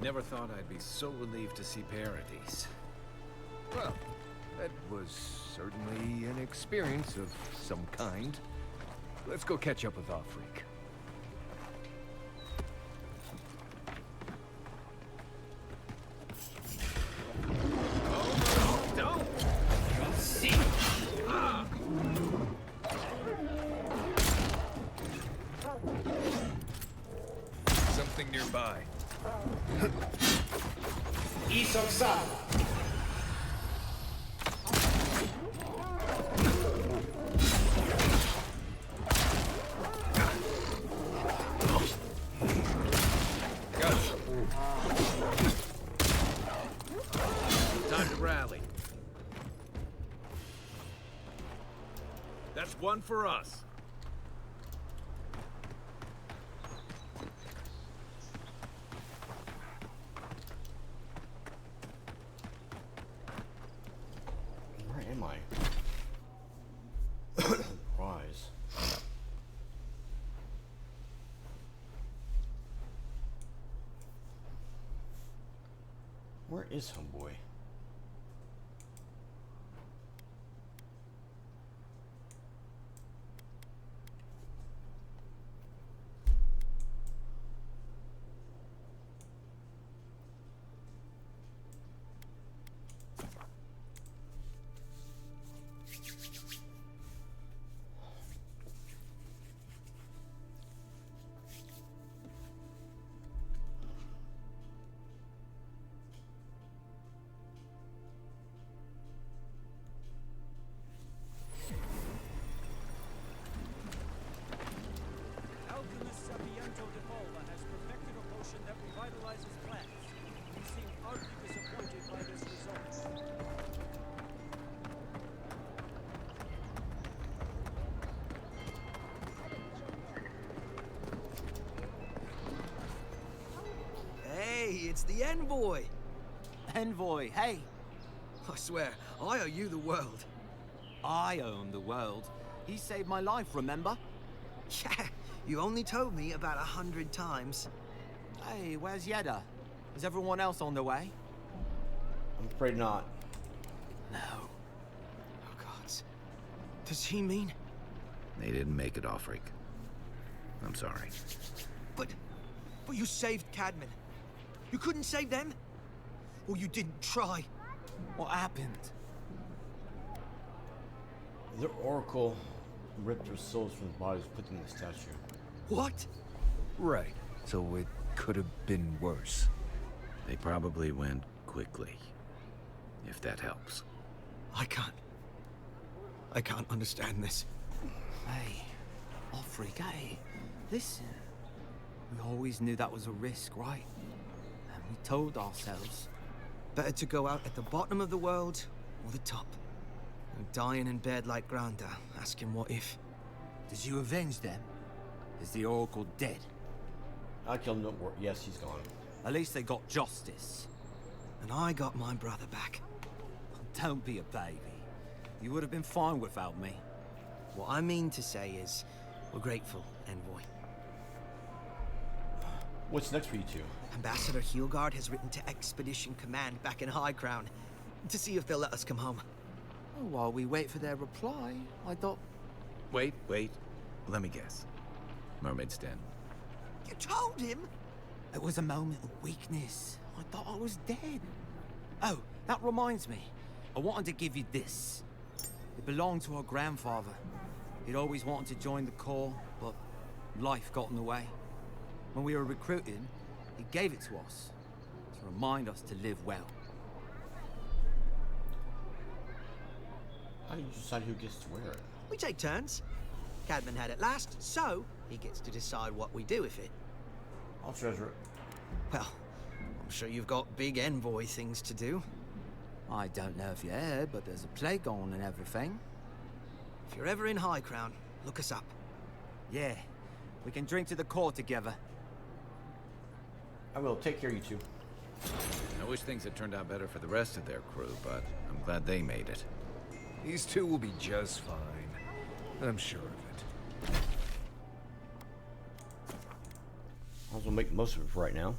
Never thought I'd be so relieved to see Paradise. Well, that was certainly an experience of some kind. Let's go catch up with Offreak. Something nearby. Time to rally. That's one for us. Where am I? Prize. Where is homeboy? Alchemist Sapiento de Volva has perfected a potion that revitalizes plants. We seem hardly disappointed by this result. Hey, it's the Envoy! Envoy, hey! I swear, I owe you the world. I own the world. He saved my life, remember? Yeah, you only told me about 100 times. Hey, where's Yeda? Is everyone else on their way? I'm afraid not. No. Oh, gods. Does he mean? They didn't make it, Offreak. I'm sorry. But you saved Cadman. You couldn't save them? Or you didn't try? What happened? The Oracle ripped their souls from the bodies, put them in the statue. What? Right. So it could have been worse. They probably went quickly, if that helps. I can't understand this. Hey, Offreak, hey, listen. We always knew that was a risk, right? And we told ourselves. Better to go out at the bottom of the world or the top. And dying in bed like Granda, asking what if. Did you avenge them? Is the Oracle dead? I killed him. Yes, he's gone. At least they got justice. And I got my brother back. Don't be a baby. You would have been fine without me. What I mean to say is, we're grateful, Envoy. What's next for you two? Ambassador Heelguard has written to Expedition Command back in High Crown to see if they'll let us come home. Oh, while we wait for their reply, I thought... Wait. Let me guess. Mermaid's Den. You told him? It was a moment of weakness. I thought I was dead. Oh, that reminds me. I wanted to give you this. It belonged to our grandfather. He'd always wanted to join the Corps, but life got in the way. When we were recruiting, he gave it to us. To to remind us to live well. How do you decide who gets to wear it? We take turns. Cadman had it last, so he gets to decide what we do with it. I'll treasure it. Well, I'm sure you've got big envoy things to do. I don't know if you heard, but there's a plague on and everything. If you're ever in High Crown, look us up. Yeah, we can drink to the court together. I will. Take care, you two. I wish things had turned out better for the rest of their crew, but I'm glad they made it. These two will be just fine. I'm sure of it. I'll as well make the most of it for right now.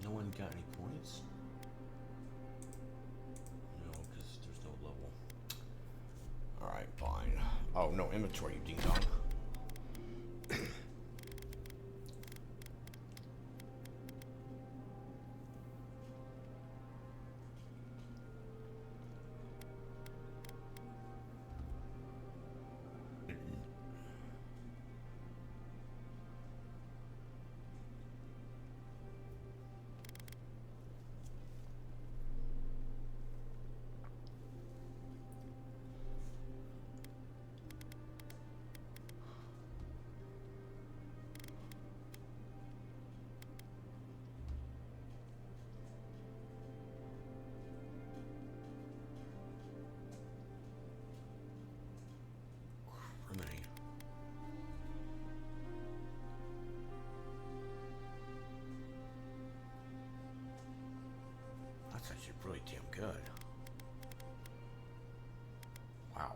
No one got any points? No, because there's no level. Alright, fine. Oh, no inventory, you ding dong. Criminy. That's actually really damn good. Wow.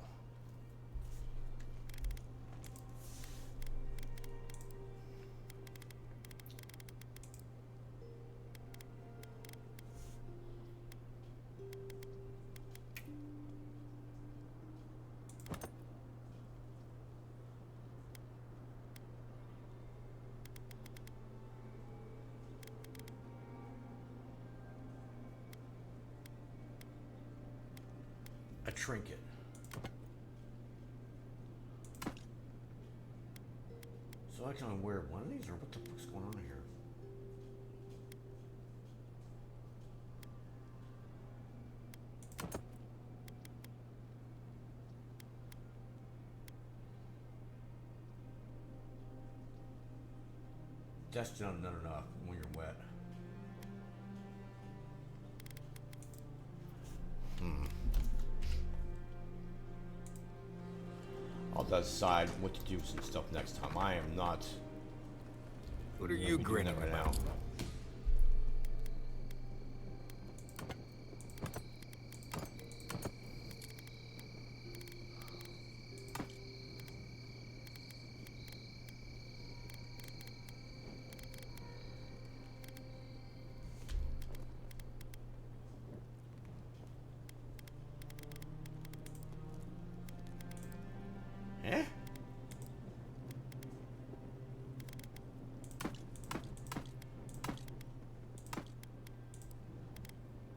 A trinket. So I can only wear one of these, or what the fuck's going on here? That's not enough when you're wet. I'll decide what to do with some stuff next time. I am not. What are gonna you be doing grinning that right about? now. Eh?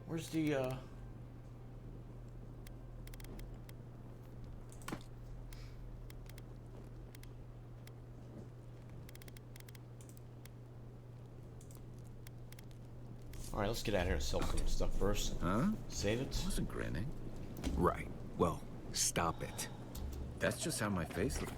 Where's the All right, let's get out here and sell some stuff first. Huh? Save it. I wasn't grinning. Right. Well, stop it. That's just how my face looks.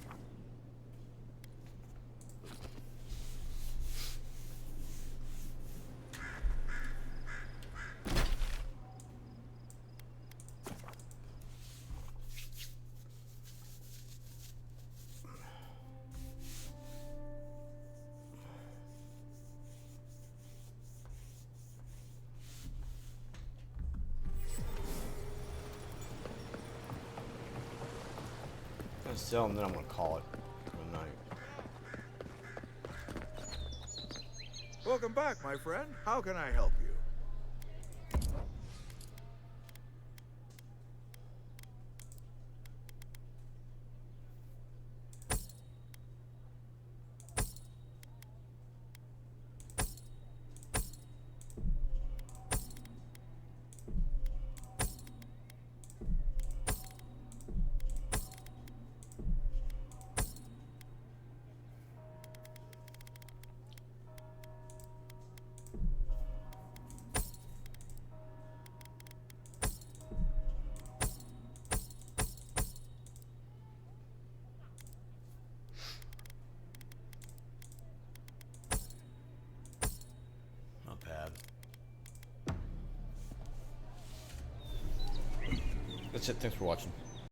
I'm gonna sell them, then I'm gonna call it for the night. Welcome back, my friend. How can I help you? That's it. Thanks for watching.